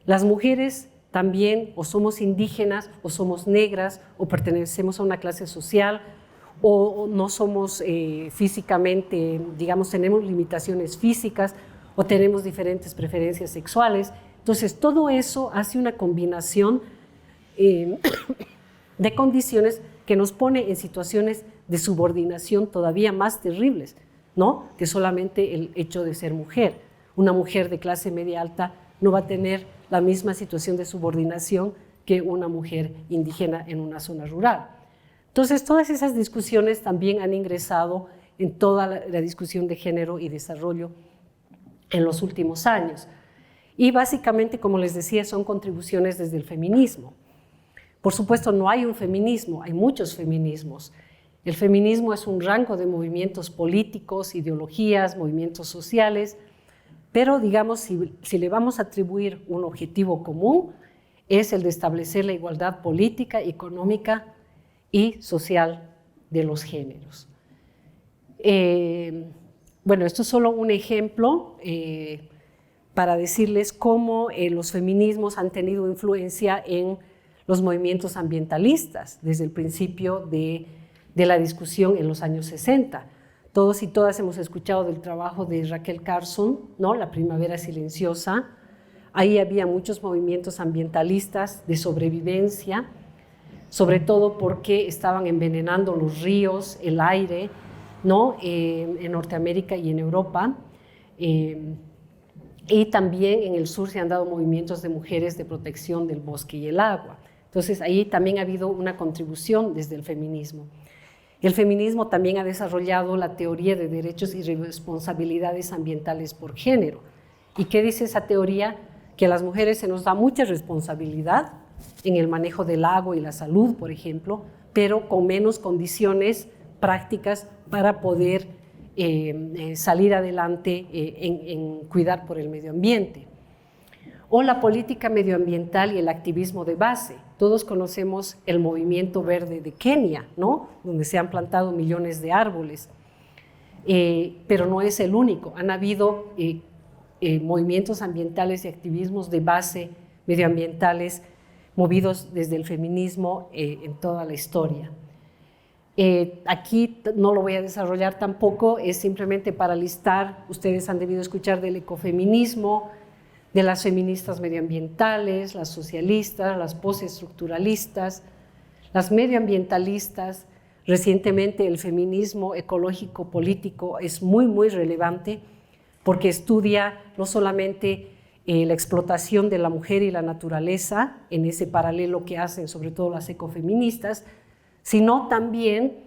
Las mujeres también o somos indígenas o somos negras o pertenecemos a una clase social o no somos físicamente, digamos, tenemos limitaciones físicas o tenemos diferentes preferencias sexuales. Entonces, todo eso hace una combinación de condiciones que nos pone en situaciones de subordinación todavía más terribles, ¿no? Que solamente el hecho de ser mujer. Una mujer de clase media alta no va a tener la misma situación de subordinación que una mujer indígena en una zona rural. Entonces, todas esas discusiones también han ingresado en toda la discusión de género y desarrollo en los últimos años. Y básicamente, como les decía, son contribuciones desde el feminismo. Por supuesto, no hay un feminismo, hay muchos feminismos. El feminismo es un rango de movimientos políticos, ideologías, movimientos sociales, pero digamos, si le vamos a atribuir un objetivo común, es el de establecer la igualdad política, económica y social de los géneros. Bueno, esto es solo un ejemplo para decirles cómo los feminismos han tenido influencia en los movimientos ambientalistas desde el principio de la discusión en los años 60. Todos y todas hemos escuchado del trabajo de Rachel Carson, ¿no? La primavera silenciosa. Ahí había muchos movimientos ambientalistas de sobrevivencia, sobre todo porque estaban envenenando los ríos, el aire, ¿no? En Norteamérica y en Europa. Y también en el sur se han dado movimientos de mujeres de protección del bosque y el agua. Entonces, ahí también ha habido una contribución desde el feminismo. El feminismo también ha desarrollado la teoría de derechos y responsabilidades ambientales por género. ¿Y qué dice esa teoría? Que a las mujeres se nos da mucha responsabilidad en el manejo del agua y la salud, por ejemplo, pero con menos condiciones prácticas para poder salir adelante en cuidar por el medio ambiente. O la política medioambiental y el activismo de base. Todos conocemos el movimiento verde de Kenia, ¿no? Donde se han plantado millones de árboles, pero no es el único. Han habido movimientos ambientales y activismos de base medioambientales movidos desde el feminismo en toda la historia. Aquí no lo voy a desarrollar tampoco, es simplemente para listar, ustedes han debido escuchar del ecofeminismo, de las feministas medioambientales, las socialistas, las postestructuralistas, las medioambientalistas. Recientemente el feminismo ecológico político es muy relevante, porque estudia no solamente la explotación de la mujer y la naturaleza, en ese paralelo que hacen sobre todo las ecofeministas, sino también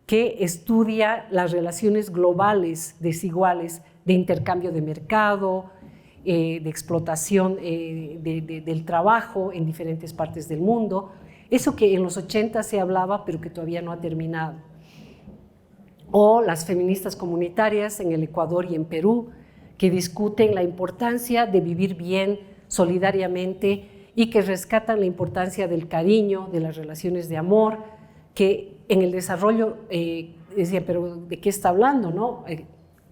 que estudia las relaciones globales desiguales de intercambio de mercado, de explotación del trabajo en diferentes partes del mundo, eso que en los 80 se hablaba pero que todavía no ha terminado. O las feministas comunitarias en el Ecuador y en Perú, que discuten la importancia de vivir bien, solidariamente, y que rescatan la importancia del cariño, de las relaciones de amor, que en el desarrollo, decía, pero ¿de qué está hablando, no?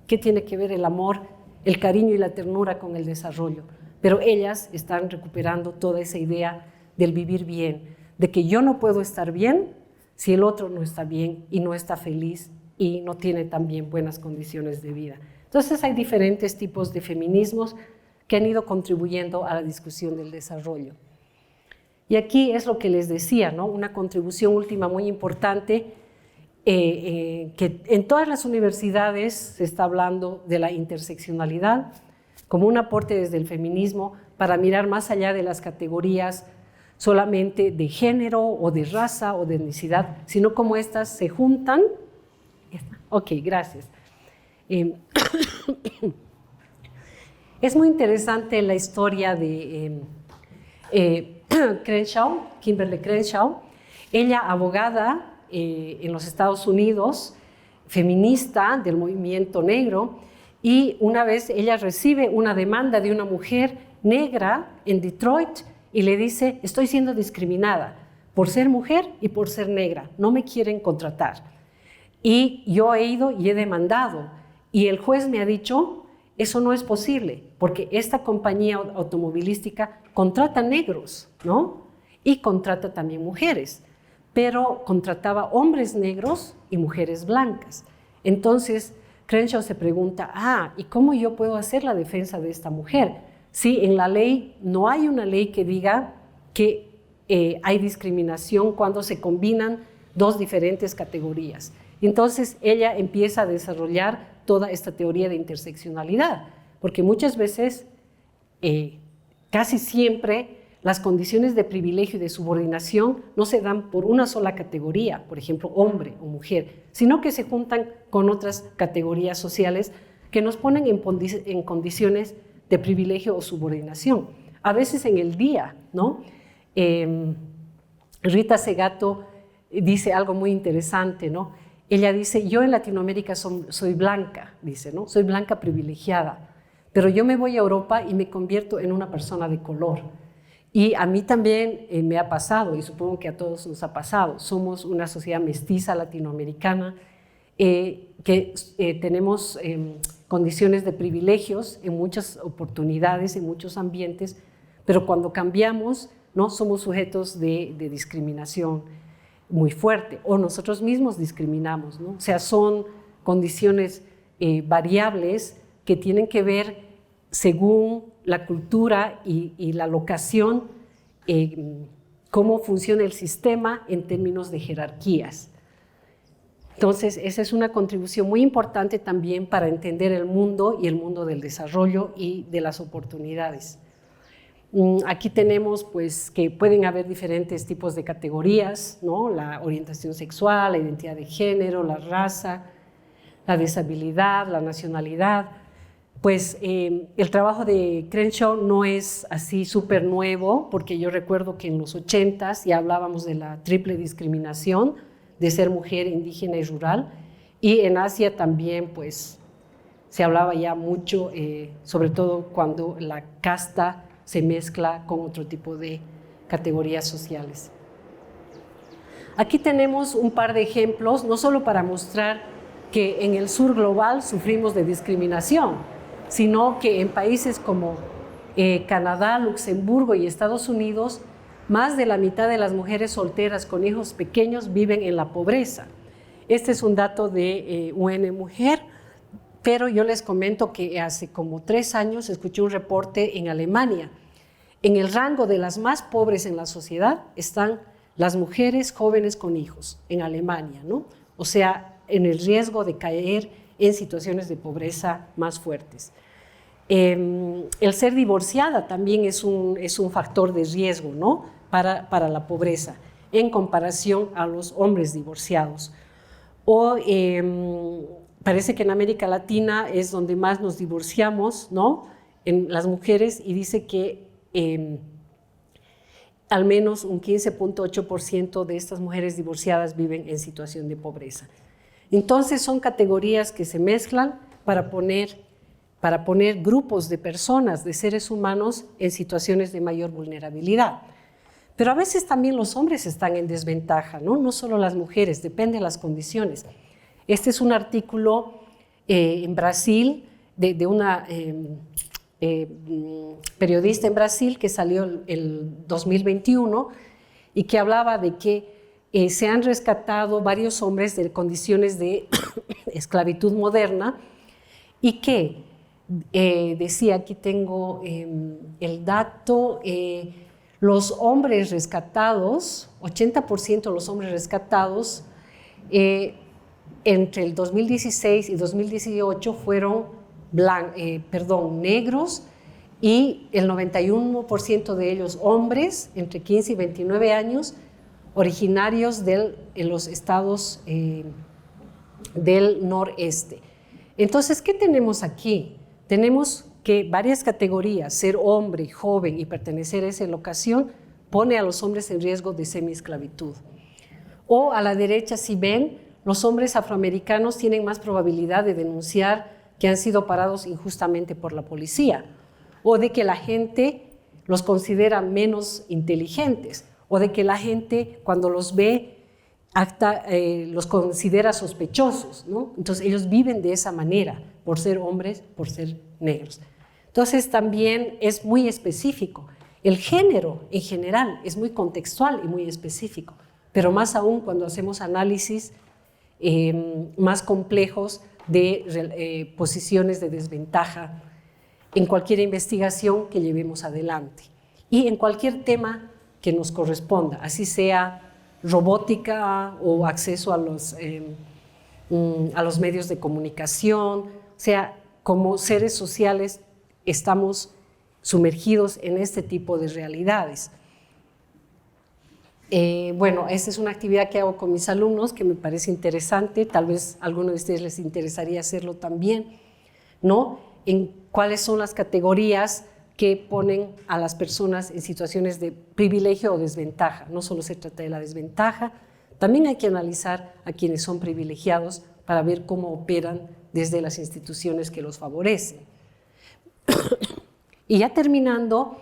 ¿Qué tiene que ver el amor, el cariño y la ternura con el desarrollo? Pero ellas están recuperando toda esa idea del vivir bien, de que yo no puedo estar bien si el otro no está bien y no está feliz y no tiene también buenas condiciones de vida. Entonces hay diferentes tipos de feminismos que han ido contribuyendo a la discusión del desarrollo. Y aquí es lo que les decía, ¿no? Una contribución última muy importante, que en todas las universidades se está hablando de la interseccionalidad como un aporte desde el feminismo para mirar más allá de las categorías solamente de género o de raza o de etnicidad, sino cómo estas se juntan. Ok, gracias. Es muy interesante la historia de Crenshaw, Kimberly Crenshaw. Ella, abogada en los Estados Unidos, feminista del movimiento negro, y una vez ella recibe una demanda de una mujer negra en Detroit y le dice: estoy siendo discriminada por ser mujer y por ser negra, no me quieren contratar. Y yo he ido y he demandado, y el juez me ha dicho: eso no es posible, porque esta compañía automovilística contrata negros, ¿no? Y contrata también mujeres, pero contrataba hombres negros y mujeres blancas. Entonces, Crenshaw se pregunta: ¿y cómo yo puedo hacer la defensa de esta mujer? Si en la ley no hay una ley que diga que hay discriminación cuando se combinan dos diferentes categorías. Entonces, ella empieza a desarrollar toda esta teoría de interseccionalidad, porque muchas veces, casi siempre, las condiciones de privilegio y de subordinación no se dan por una sola categoría, por ejemplo, hombre o mujer, sino que se juntan con otras categorías sociales que nos ponen en condiciones de privilegio o subordinación. A veces en el día, ¿no? Rita Segato dice algo muy interesante, ¿no? Ella dice: yo en Latinoamérica soy blanca, dice, ¿no? Soy blanca privilegiada, pero yo me voy a Europa y me convierto en una persona de color. Y a mí también me ha pasado, y supongo que a todos nos ha pasado. Somos una sociedad mestiza latinoamericana que tenemos condiciones de privilegios en muchas oportunidades, en muchos ambientes, pero cuando cambiamos, ¿no? Somos sujetos de discriminación muy fuerte, o nosotros mismos discriminamos, ¿no? O sea, son condiciones variables que tienen que ver según la cultura y la locación, cómo funciona el sistema en términos de jerarquías. Entonces, esa es una contribución muy importante también para entender el mundo y el mundo del desarrollo y de las oportunidades. Aquí tenemos pues, que pueden haber diferentes tipos de categorías, ¿no? La orientación sexual, la identidad de género, la raza, la disabilidad, la nacionalidad. Pues el trabajo de Crenshaw no es así súper nuevo, porque yo recuerdo que en los 80s ya hablábamos de la triple discriminación de ser mujer, indígena y rural, y en Asia también pues, se hablaba ya mucho, sobre todo cuando la casta se mezcla con otro tipo de categorías sociales. Aquí tenemos un par de ejemplos, no solo para mostrar que en el sur global sufrimos de discriminación, sino que en países como Canadá, Luxemburgo y Estados Unidos, más de la mitad de las mujeres solteras con hijos pequeños viven en la pobreza. Este es un dato de UN Mujer, pero yo les comento que hace como 3 años escuché un reporte en Alemania. En el rango de las más pobres en la sociedad están las mujeres jóvenes con hijos en Alemania, ¿no? O sea, en el riesgo de caer en situaciones de pobreza más fuertes. El ser divorciada también es un factor de riesgo, ¿no? para la pobreza, en comparación a los hombres divorciados. O parece que en América Latina es donde más nos divorciamos, ¿no? En las mujeres, y dice que al menos un 15.8% de estas mujeres divorciadas viven en situación de pobreza. Entonces son categorías que se mezclan para poner grupos de personas, de seres humanos, en situaciones de mayor vulnerabilidad. Pero a veces también los hombres están en desventaja, ¿no? No solo las mujeres, depende de las condiciones. Este es un artículo en Brasil de una periodista en Brasil que salió el 2021 y que hablaba de que se han rescatado varios hombres de condiciones de esclavitud moderna y que decía, aquí tengo el dato, los hombres rescatados, 80% de los hombres rescatados entre el 2016 y 2018 fueron negros, y el 91% de ellos hombres entre 15 y 29 años, originarios en los estados del noreste. Entonces, ¿qué tenemos aquí? Tenemos que varias categorías, ser hombre, joven y pertenecer a esa locación, pone a los hombres en riesgo de semiesclavitud. O a la derecha, si ven, los hombres afroamericanos tienen más probabilidad de denunciar que han sido parados injustamente por la policía, o de que la gente los considera menos inteligentes, o de que la gente cuando los ve los considera sospechosos, ¿no? Entonces ellos viven de esa manera, por ser hombres, por ser negros. Entonces también es muy específico. El género en general es muy contextual y muy específico, pero más aún cuando hacemos análisis más complejos de posiciones de desventaja en cualquier investigación que llevemos adelante y en cualquier tema que nos corresponda, así sea robótica o acceso a los medios de comunicación. O sea, como seres sociales estamos sumergidos en este tipo de realidades. Bueno, esta es una actividad que hago con mis alumnos que me parece interesante, tal vez a alguno de ustedes les interesaría hacerlo también, ¿no? En cuáles son las categorías que ponen a las personas en situaciones de privilegio o desventaja. No solo se trata de la desventaja, también hay que analizar a quienes son privilegiados para ver cómo operan desde las instituciones que los favorecen. Y ya terminando,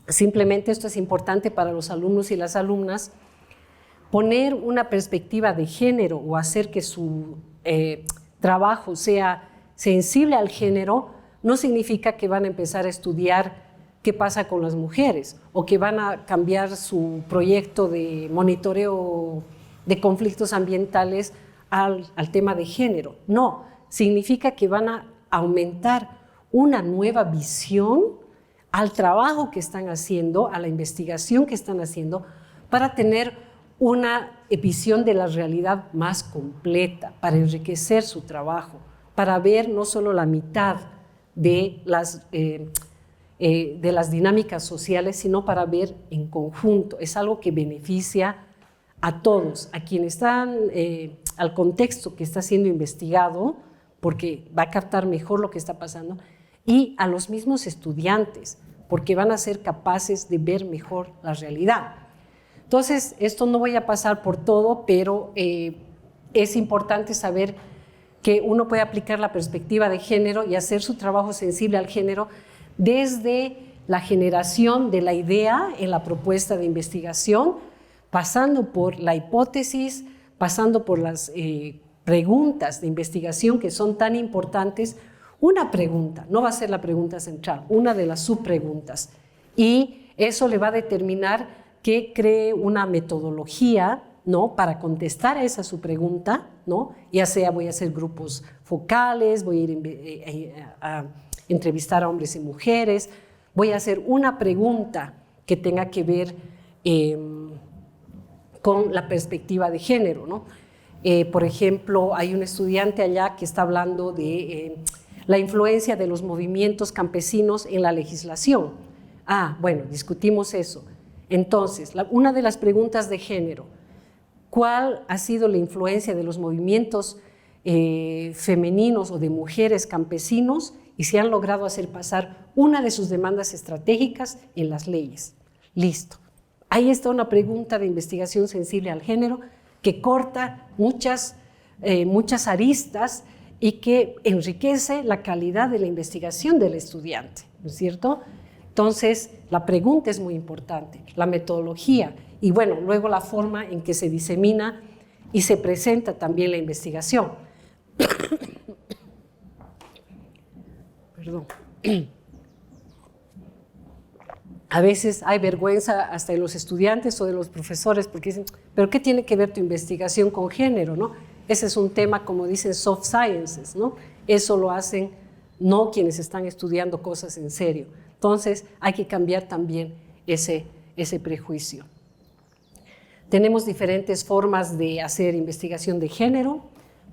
simplemente esto es importante para los alumnos y las alumnas, poner una perspectiva de género o hacer que su trabajo sea sensible al género no significa que van a empezar a estudiar qué pasa con las mujeres o que van a cambiar su proyecto de monitoreo de conflictos ambientales al tema de género. No, significa que van a aumentar una nueva visión al trabajo que están haciendo, a la investigación que están haciendo, para tener una visión de la realidad más completa, para enriquecer su trabajo, para ver no solo la mitad de las dinámicas sociales, sino para ver en conjunto. Es algo que beneficia a todos, a quienes están, al contexto que está siendo investigado, porque va a captar mejor lo que está pasando, y a los mismos estudiantes, porque van a ser capaces de ver mejor la realidad. Entonces, esto no voy a pasar por todo, pero es importante saber que uno puede aplicar la perspectiva de género y hacer su trabajo sensible al género desde la generación de la idea en la propuesta de investigación, pasando por la hipótesis, pasando por las preguntas de investigación que son tan importantes. Una pregunta, no va a ser la pregunta central, una de las subpreguntas. Y eso le va a determinar que cree una metodología, ¿no?, para contestar a esa subpregunta, ¿no? Ya sea voy a hacer grupos focales, voy a ir a entrevistar a hombres y mujeres, voy a hacer una pregunta que tenga que ver con la perspectiva de género, ¿no? Por ejemplo, hay un estudiante allá que está hablando de La influencia de los movimientos campesinos en la legislación. Bueno, discutimos eso. Entonces, una de las preguntas de género, ¿cuál ha sido la influencia de los movimientos femeninos o de mujeres campesinos y si han logrado hacer pasar una de sus demandas estratégicas en las leyes? Listo. Ahí está una pregunta de investigación sensible al género que corta muchas aristas y que enriquece la calidad de la investigación del estudiante, ¿no es cierto? Entonces, la pregunta es muy importante, la metodología y bueno, luego la forma en que se disemina y se presenta también la investigación. Perdón. A veces hay vergüenza hasta de los estudiantes o de los profesores porque dicen, ¿pero qué tiene que ver tu investigación con género, no? Ese es un tema, como dicen, soft sciences, ¿no? Eso lo hacen no quienes están estudiando cosas en serio. Entonces, hay que cambiar también ese prejuicio. Tenemos diferentes formas de hacer investigación de género.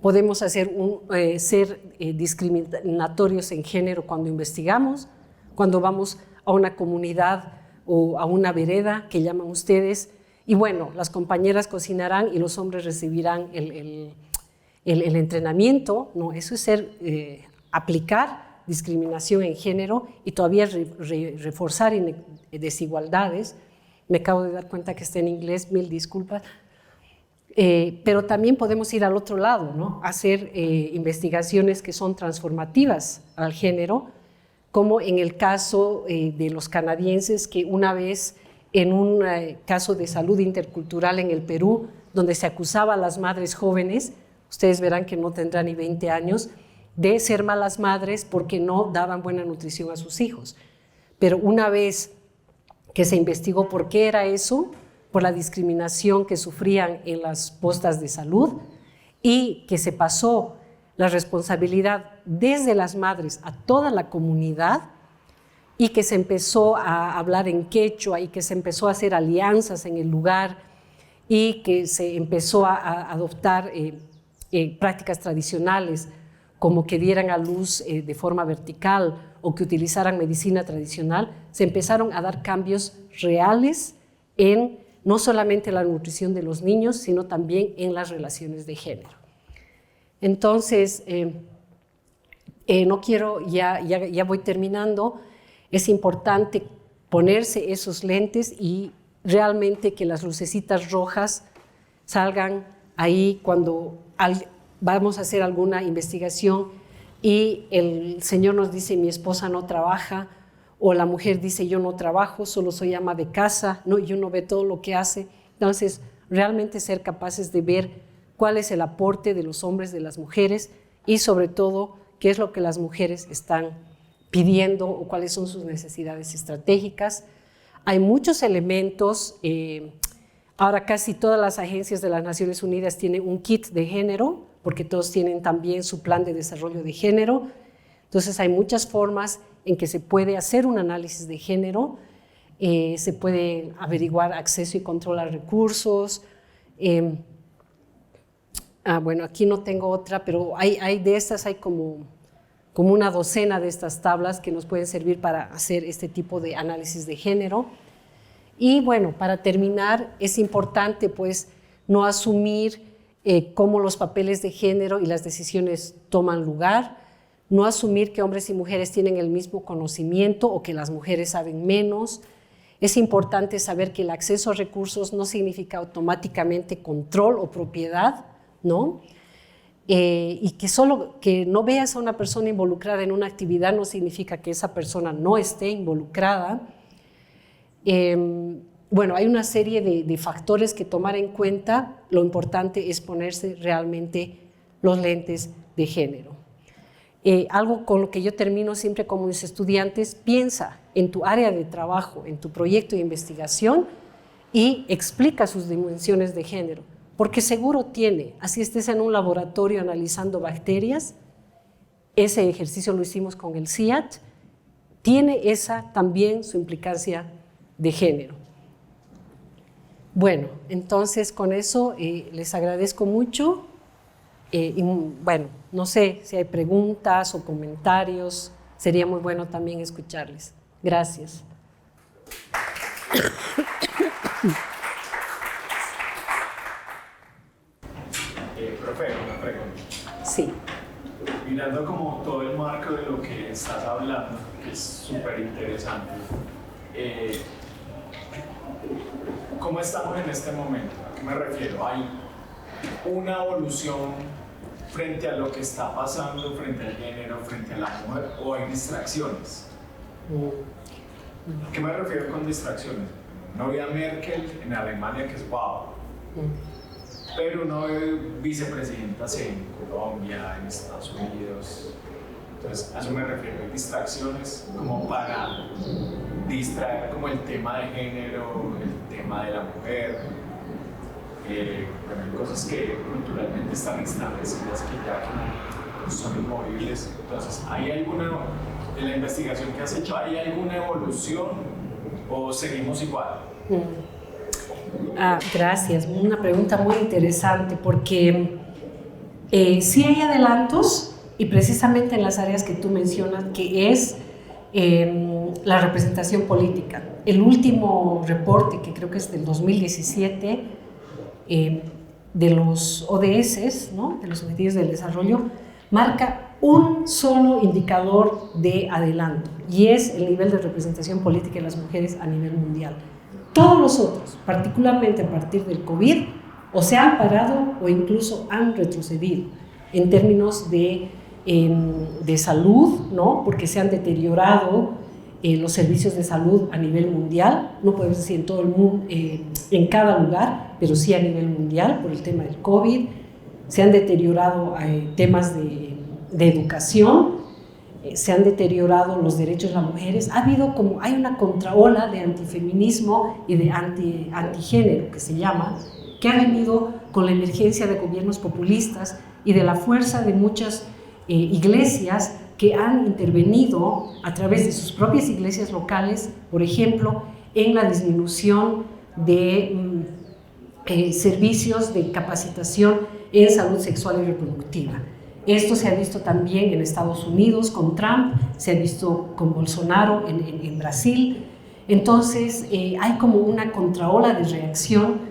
Podemos ser discriminatorios en género cuando investigamos, cuando vamos a una comunidad o a una vereda que llaman ustedes, y bueno, las compañeras cocinarán y los hombres recibirán el entrenamiento, ¿no? Eso es aplicar discriminación en género y todavía reforzar desigualdades. Me acabo de dar cuenta que está en inglés, mil disculpas. Pero también podemos ir al otro lado, ¿no? Hacer investigaciones que son transformativas al género, como en el caso de los canadienses que una vez en un caso de salud intercultural en el Perú, donde se acusaba a las madres jóvenes, ustedes verán que no tendrán ni 20 años, de ser malas madres porque no daban buena nutrición a sus hijos. Pero una vez que se investigó por qué era eso, por la discriminación que sufrían en las postas de salud y que se pasó la responsabilidad desde las madres a toda la comunidad y que se empezó a hablar en quechua y que se empezó a hacer alianzas en el lugar y que se empezó a adoptar prácticas tradicionales como que dieran a luz de forma vertical o que utilizaran medicina tradicional, se empezaron a dar cambios reales en no solamente la nutrición de los niños, sino también en las relaciones de género. Entonces, no quiero, ya voy terminando, es importante ponerse esos lentes y realmente que las lucecitas rojas salgan ahí cuando vamos a hacer alguna investigación y el señor nos dice mi esposa no trabaja o la mujer dice yo no trabajo, solo soy ama de casa, no, y uno ve todo lo que hace. Entonces, realmente ser capaces de ver cuál es el aporte de los hombres, de las mujeres y sobre todo qué es lo que las mujeres están pidiendo o cuáles son sus necesidades estratégicas. Hay muchos elementos, ahora casi todas las agencias de las Naciones Unidas tienen un kit de género, porque todos tienen también su plan de desarrollo de género. Entonces hay muchas formas en que se puede hacer un análisis de género, se puede averiguar acceso y control a recursos. Bueno, aquí no tengo otra, pero hay de estas, hay como una docena de estas tablas que nos pueden servir para hacer este tipo de análisis de género. Y bueno, para terminar, es importante pues no asumir cómo los papeles de género y las decisiones toman lugar, no asumir que hombres y mujeres tienen el mismo conocimiento o que las mujeres saben menos. Es importante saber que el acceso a recursos no significa automáticamente control o propiedad, ¿no? Y que no veas a una persona involucrada en una actividad no significa que esa persona no esté involucrada. Bueno, hay una serie de factores que tomar en cuenta. Lo importante es ponerse realmente los lentes de género. Algo con lo que yo termino siempre con mis estudiantes: piensa en tu área de trabajo, en tu proyecto de investigación y explica sus dimensiones de género, porque seguro tiene, así estés en un laboratorio analizando bacterias, ese ejercicio lo hicimos con el CIAT, tiene esa también su implicancia de género. Bueno, entonces con eso les agradezco mucho Y bueno, no sé si hay preguntas o comentarios, sería muy bueno también escucharles. Gracias. Profe, una pregunta. Sí. Mirando como todo el marco de lo que estás hablando, que es súper interesante, ¿cómo estamos en este momento? ¿A qué me refiero? ¿Hay una evolución frente a lo que está pasando, frente al género, frente a la mujer, o hay distracciones? ¿A qué me refiero con distracciones? No vi a Merkel en Alemania, que es wow, pero no veo vicepresidentas en Colombia, en Estados Unidos. Entonces, a eso me refiero, hay distracciones como para distraer como el tema de género, el tema de la mujer, hay cosas que culturalmente están establecidas que ya que no son inmovibles. Entonces, ¿hay alguna, en la investigación que has hecho, hay alguna evolución o seguimos igual? Gracias, una pregunta muy interesante porque sí hay adelantos y precisamente en las áreas que tú mencionas, que es la representación política. El último reporte, que creo que es del 2017, de los ODS, ¿no?, de los Objetivos del Desarrollo, marca un solo indicador de adelanto y es el nivel de representación política de las mujeres a nivel mundial. Todos los otros, particularmente a partir del COVID, o se han parado o incluso han retrocedido en términos de salud, ¿no?, porque se han deteriorado los servicios de salud a nivel mundial, no podemos decir en todo el mundo, en cada lugar, pero sí a nivel mundial por el tema del COVID. Se han deteriorado temas de educación, se han deteriorado los derechos de las mujeres. Hay una contraola de antifeminismo y de antigénero, que se llama, que ha venido con la emergencia de gobiernos populistas y de la fuerza de muchas iglesias que han intervenido a través de sus propias iglesias locales, por ejemplo, en la disminución de servicios de capacitación en salud sexual y reproductiva. Esto se ha visto también en Estados Unidos con Trump, se ha visto con Bolsonaro en Brasil. Entonces, hay como una contraola de reacción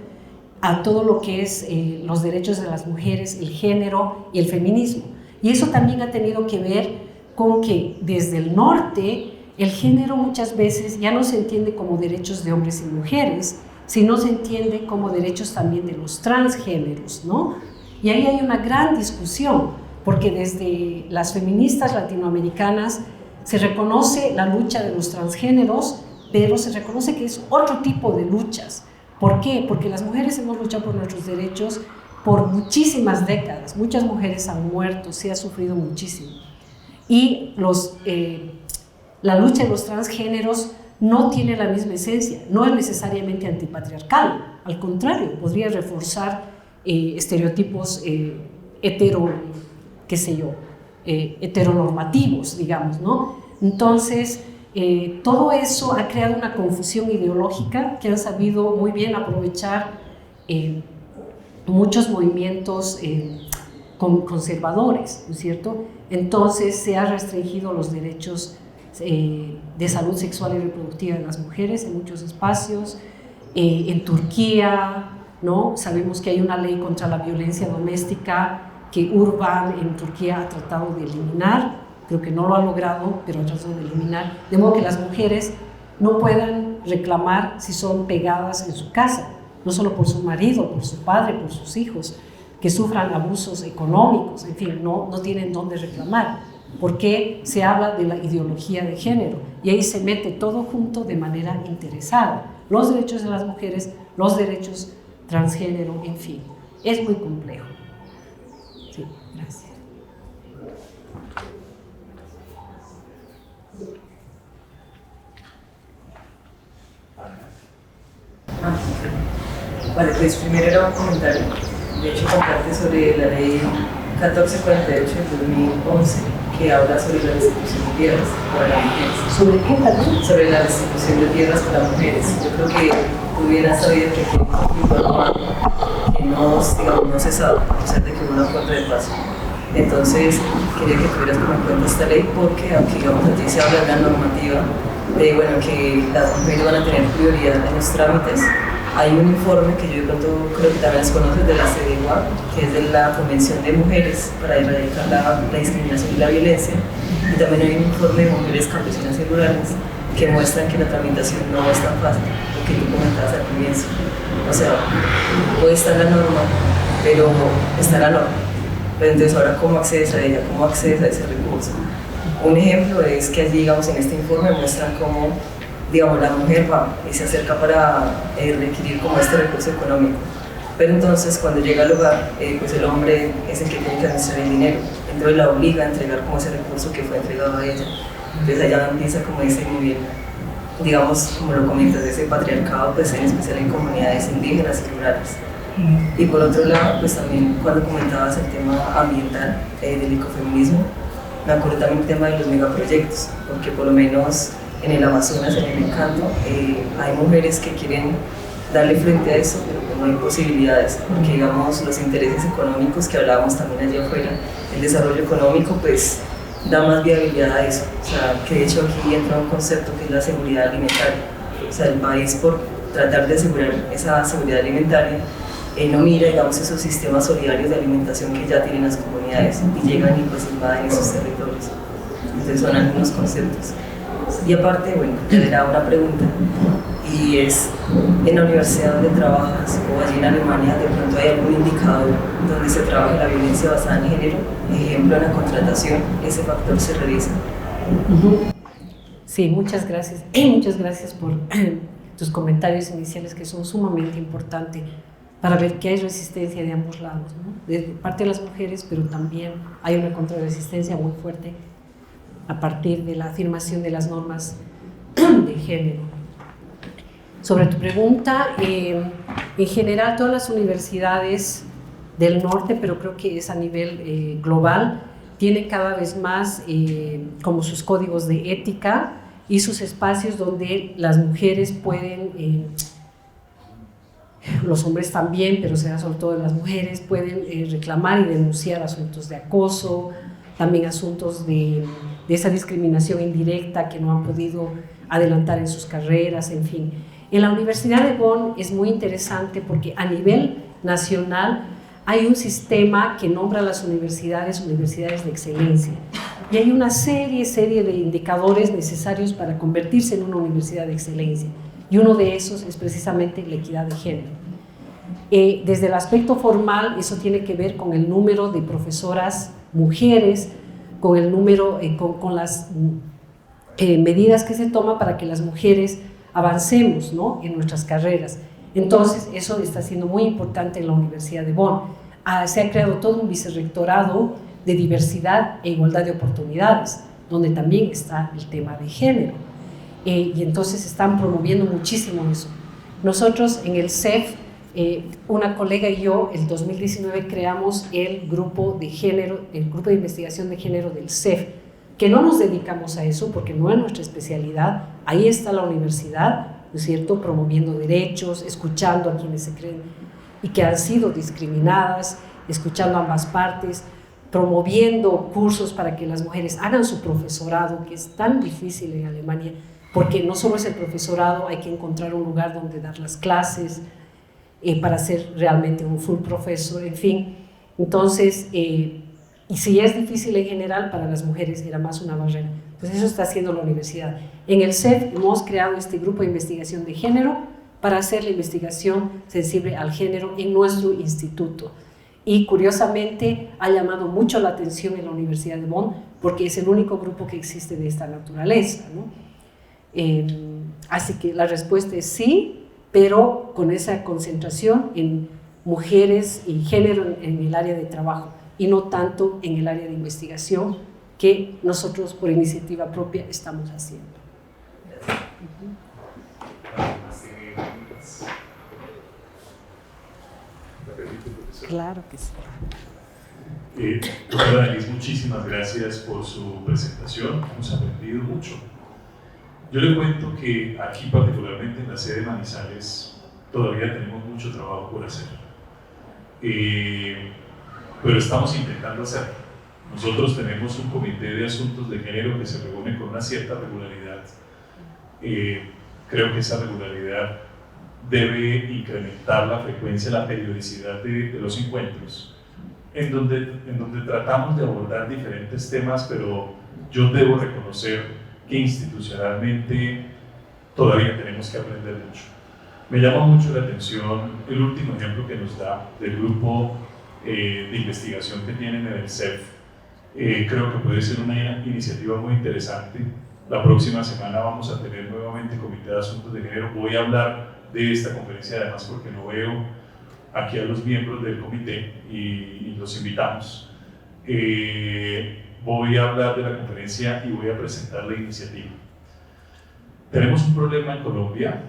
a todo lo que es los derechos de las mujeres, el género y el feminismo. Y eso también ha tenido que ver con que desde el norte el género muchas veces ya no se entiende como derechos de hombres y mujeres, sino se entiende como derechos también de los transgéneros, ¿no? Y ahí hay una gran discusión, porque desde las feministas latinoamericanas se reconoce la lucha de los transgéneros, pero se reconoce que es otro tipo de luchas. ¿Por qué? Porque las mujeres hemos luchado por nuestros derechos por muchísimas décadas. Muchas mujeres han muerto, se ha sufrido muchísimo. Y la lucha de los transgéneros no tiene la misma esencia, no es necesariamente antipatriarcal, al contrario, podría reforzar estereotipos heteronormativos, digamos, ¿no? Entonces, todo eso ha creado una confusión ideológica que han sabido muy bien aprovechar muchos movimientos conservadores, ¿no es cierto? Entonces se han restringido los derechos de salud sexual y reproductiva de las mujeres en muchos espacios. En Turquía, ¿no?, sabemos que hay una ley contra la violencia doméstica que Urban en Turquía ha tratado de eliminar, creo que no lo ha logrado, pero ha tratado de eliminar, de modo que las mujeres no puedan reclamar si son pegadas en su casa, no solo por su marido, por su padre, por sus hijos, que sufran abusos económicos, en fin, no tienen dónde reclamar, porque se habla de la ideología de género y ahí se mete todo junto de manera interesada, los derechos de las mujeres, los derechos transgénero, en fin, es muy complejo. Sí, gracias. Vale, pues primero era un comentario. De hecho, comparte sobre la ley 1448 del 2011, que habla sobre la distribución de tierras para las mujeres. ¿Sobre qué, perdón? Sobre la distribución de tierras para mujeres. Yo creo que hubiera sabido que fue un conflicto armado que no, digamos, no cesaba, a pesar de que hubo un acuerdo de paz. Entonces, quería que tuvieras como en cuenta esta ley porque, aunque digamos allí se habla de la normativa de bueno, que las mujeres van a tener prioridad en los trámites, hay un informe que yo de pronto creo que también las conoces de la CEDEWAP, que es de la Convención de Mujeres para erradicar la discriminación y la violencia, y también hay un informe de mujeres campesinas y rurales que muestran que la tramitación no es tan fácil, lo que tú comentabas al comienzo. O sea, puede estar la norma, pero está la norma. Pero entonces ahora, ¿cómo accedes a ella? ¿Cómo accedes a ese recurso? Un ejemplo es que allí, digamos, en este informe muestran cómo, digamos, la mujer va y se acerca para requerir como este recurso económico. Pero entonces, cuando llega al hogar, pues el hombre es el que tiene que administrar el dinero. Entonces la obliga a entregar como ese recurso que fue entregado a ella. Entonces allá empieza como ese nivel, digamos, como lo comentas, ese patriarcado, pues en especial en comunidades indígenas y rurales. Y por otro lado, pues también cuando comentabas el tema ambiental del ecofeminismo, me acuerdo también el tema de los megaproyectos, porque por lo menos en el Amazonas, en el Encanto, hay mujeres que quieren darle frente a eso, pero pues no hay posibilidades, porque digamos los intereses económicos que hablábamos también allá afuera, el desarrollo económico pues da más viabilidad a eso, o sea, que de hecho aquí entra un concepto que es la seguridad alimentaria, o sea, el país por tratar de asegurar esa seguridad alimentaria no mira, digamos, esos sistemas solidarios de alimentación que ya tienen las comunidades y llegan y pues invaden esos territorios. Entonces son algunos conceptos. Y aparte, bueno, ya era una pregunta, y es, en la universidad donde trabajas o allí en Alemania, de pronto hay algún indicador donde se trabaja la violencia basada en género, ejemplo, en la contratación, ese factor se revisa. Sí, muchas gracias. Muchas gracias por tus comentarios iniciales que son sumamente importantes para ver que hay resistencia de ambos lados, ¿no? De parte de las mujeres, pero también hay una contrarresistencia muy fuerte a partir de la afirmación de las normas de género. Sobre tu pregunta, en general todas las universidades del norte, pero creo que es a nivel global, tienen cada vez más como sus códigos de ética y sus espacios donde las mujeres pueden, los hombres también, pero será sobre todo las mujeres, pueden reclamar y denunciar asuntos de acoso, también asuntos de esa discriminación indirecta que no han podido adelantar en sus carreras, en fin. En la Universidad de Bonn es muy interesante porque a nivel nacional hay un sistema que nombra a las universidades de excelencia y hay una serie de indicadores necesarios para convertirse en una universidad de excelencia y uno de esos es precisamente la equidad de género. Desde el aspecto formal eso tiene que ver con el número de profesoras mujeres, con el número, con las medidas que se toman para que las mujeres avancemos, ¿no?, en nuestras carreras. Entonces, eso está siendo muy importante en la Universidad de Bonn. Se ha creado todo un vicerrectorado de diversidad e igualdad de oportunidades, donde también está el tema de género. Y entonces están promoviendo muchísimo eso. Nosotros en el CEF, una colega y yo, el 2019 creamos el grupo de género, el grupo de investigación de género del CEF, que no nos dedicamos a eso porque no es nuestra especialidad. Ahí está la universidad, ¿no es cierto?, promoviendo derechos, escuchando a quienes se creen y que han sido discriminadas, escuchando a ambas partes, promoviendo cursos para que las mujeres hagan su profesorado, que es tan difícil en Alemania, porque no solo es el profesorado, hay que encontrar un lugar donde dar las clases para ser realmente un full professor, en fin. Entonces, y si es difícil en general, para las mujeres era más una barrera. Pues eso está haciendo la universidad. En el CEF hemos creado este grupo de investigación de género para hacer la investigación sensible al género en nuestro instituto. Y curiosamente ha llamado mucho la atención en la Universidad de Bonn porque es el único grupo que existe de esta naturaleza, ¿no? Así que la respuesta es sí, pero con esa concentración en mujeres y género en el área de trabajo y no tanto en el área de investigación que nosotros por iniciativa propia estamos haciendo. Claro que sí. Doctora Denise, muchísimas gracias por su presentación, hemos aprendido mucho. Yo le cuento que aquí, particularmente en la sede de Manizales, todavía tenemos mucho trabajo por hacer. Pero estamos intentando hacerlo. Nosotros tenemos un comité de asuntos de género que se reúne con una cierta regularidad. Creo que esa regularidad debe incrementar la frecuencia, la periodicidad de los encuentros, en donde tratamos de abordar diferentes temas, pero yo debo reconocer que institucionalmente todavía tenemos que aprender mucho. Me llama mucho la atención el último ejemplo que nos da del grupo de investigación que tienen en el CEF. Creo que puede ser una iniciativa muy interesante. La próxima semana vamos a tener nuevamente Comité de Asuntos de Género. Voy a hablar de esta conferencia además porque no veo aquí a los miembros del comité y los invitamos. Voy a hablar de la conferencia y voy a presentar la iniciativa. Tenemos un problema en Colombia.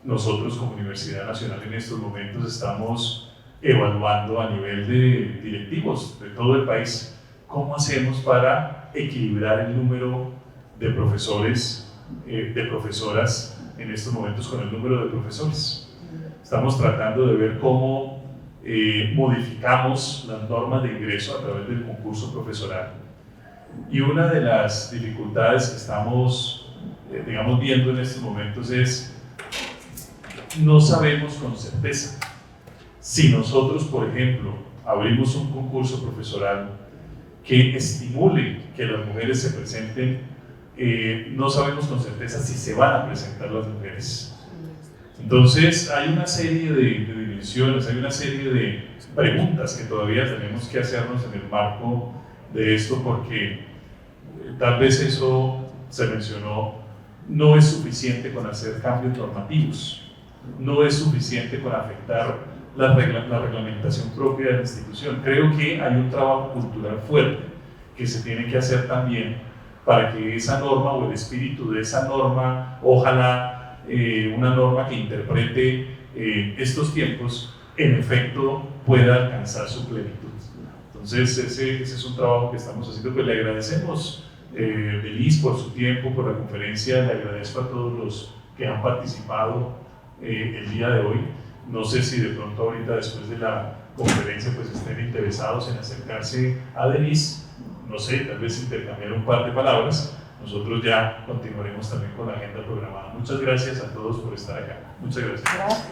Nosotros como Universidad Nacional en estos momentos estamos evaluando a nivel de directivos de todo el país cómo hacemos para equilibrar el número de profesores, de profesoras en estos momentos con el número de profesores. Estamos tratando de ver cómo modificamos las normas de ingreso a través del concurso profesoral. Y una de las dificultades que estamos viendo en estos momentos es no sabemos con certeza si nosotros, por ejemplo, abrimos un concurso profesoral que estimule que las mujeres se presenten, no sabemos con certeza si se van a presentar las mujeres. Entonces hay una serie de dimensiones, hay una serie de preguntas que todavía tenemos que hacernos en el marco de esto, porque tal vez eso se mencionó, no es suficiente con hacer cambios normativos, no es suficiente con afectar la reglamentación propia de la institución. Creo que hay un trabajo cultural fuerte que se tiene que hacer también para que esa norma o el espíritu de esa norma, ojalá una norma que interprete estos tiempos, en efecto pueda alcanzar su plenitud. Entonces ese es un trabajo que estamos haciendo. Pues le agradecemos Denise por su tiempo, por la conferencia, le agradezco a todos los que han participado el día de hoy. No sé si de pronto ahorita después de la conferencia pues estén interesados en acercarse a Denise, no sé, tal vez intercambiar un par de palabras. Nosotros ya continuaremos también con la agenda programada. Muchas gracias a todos por estar acá. Muchas gracias. Gracias.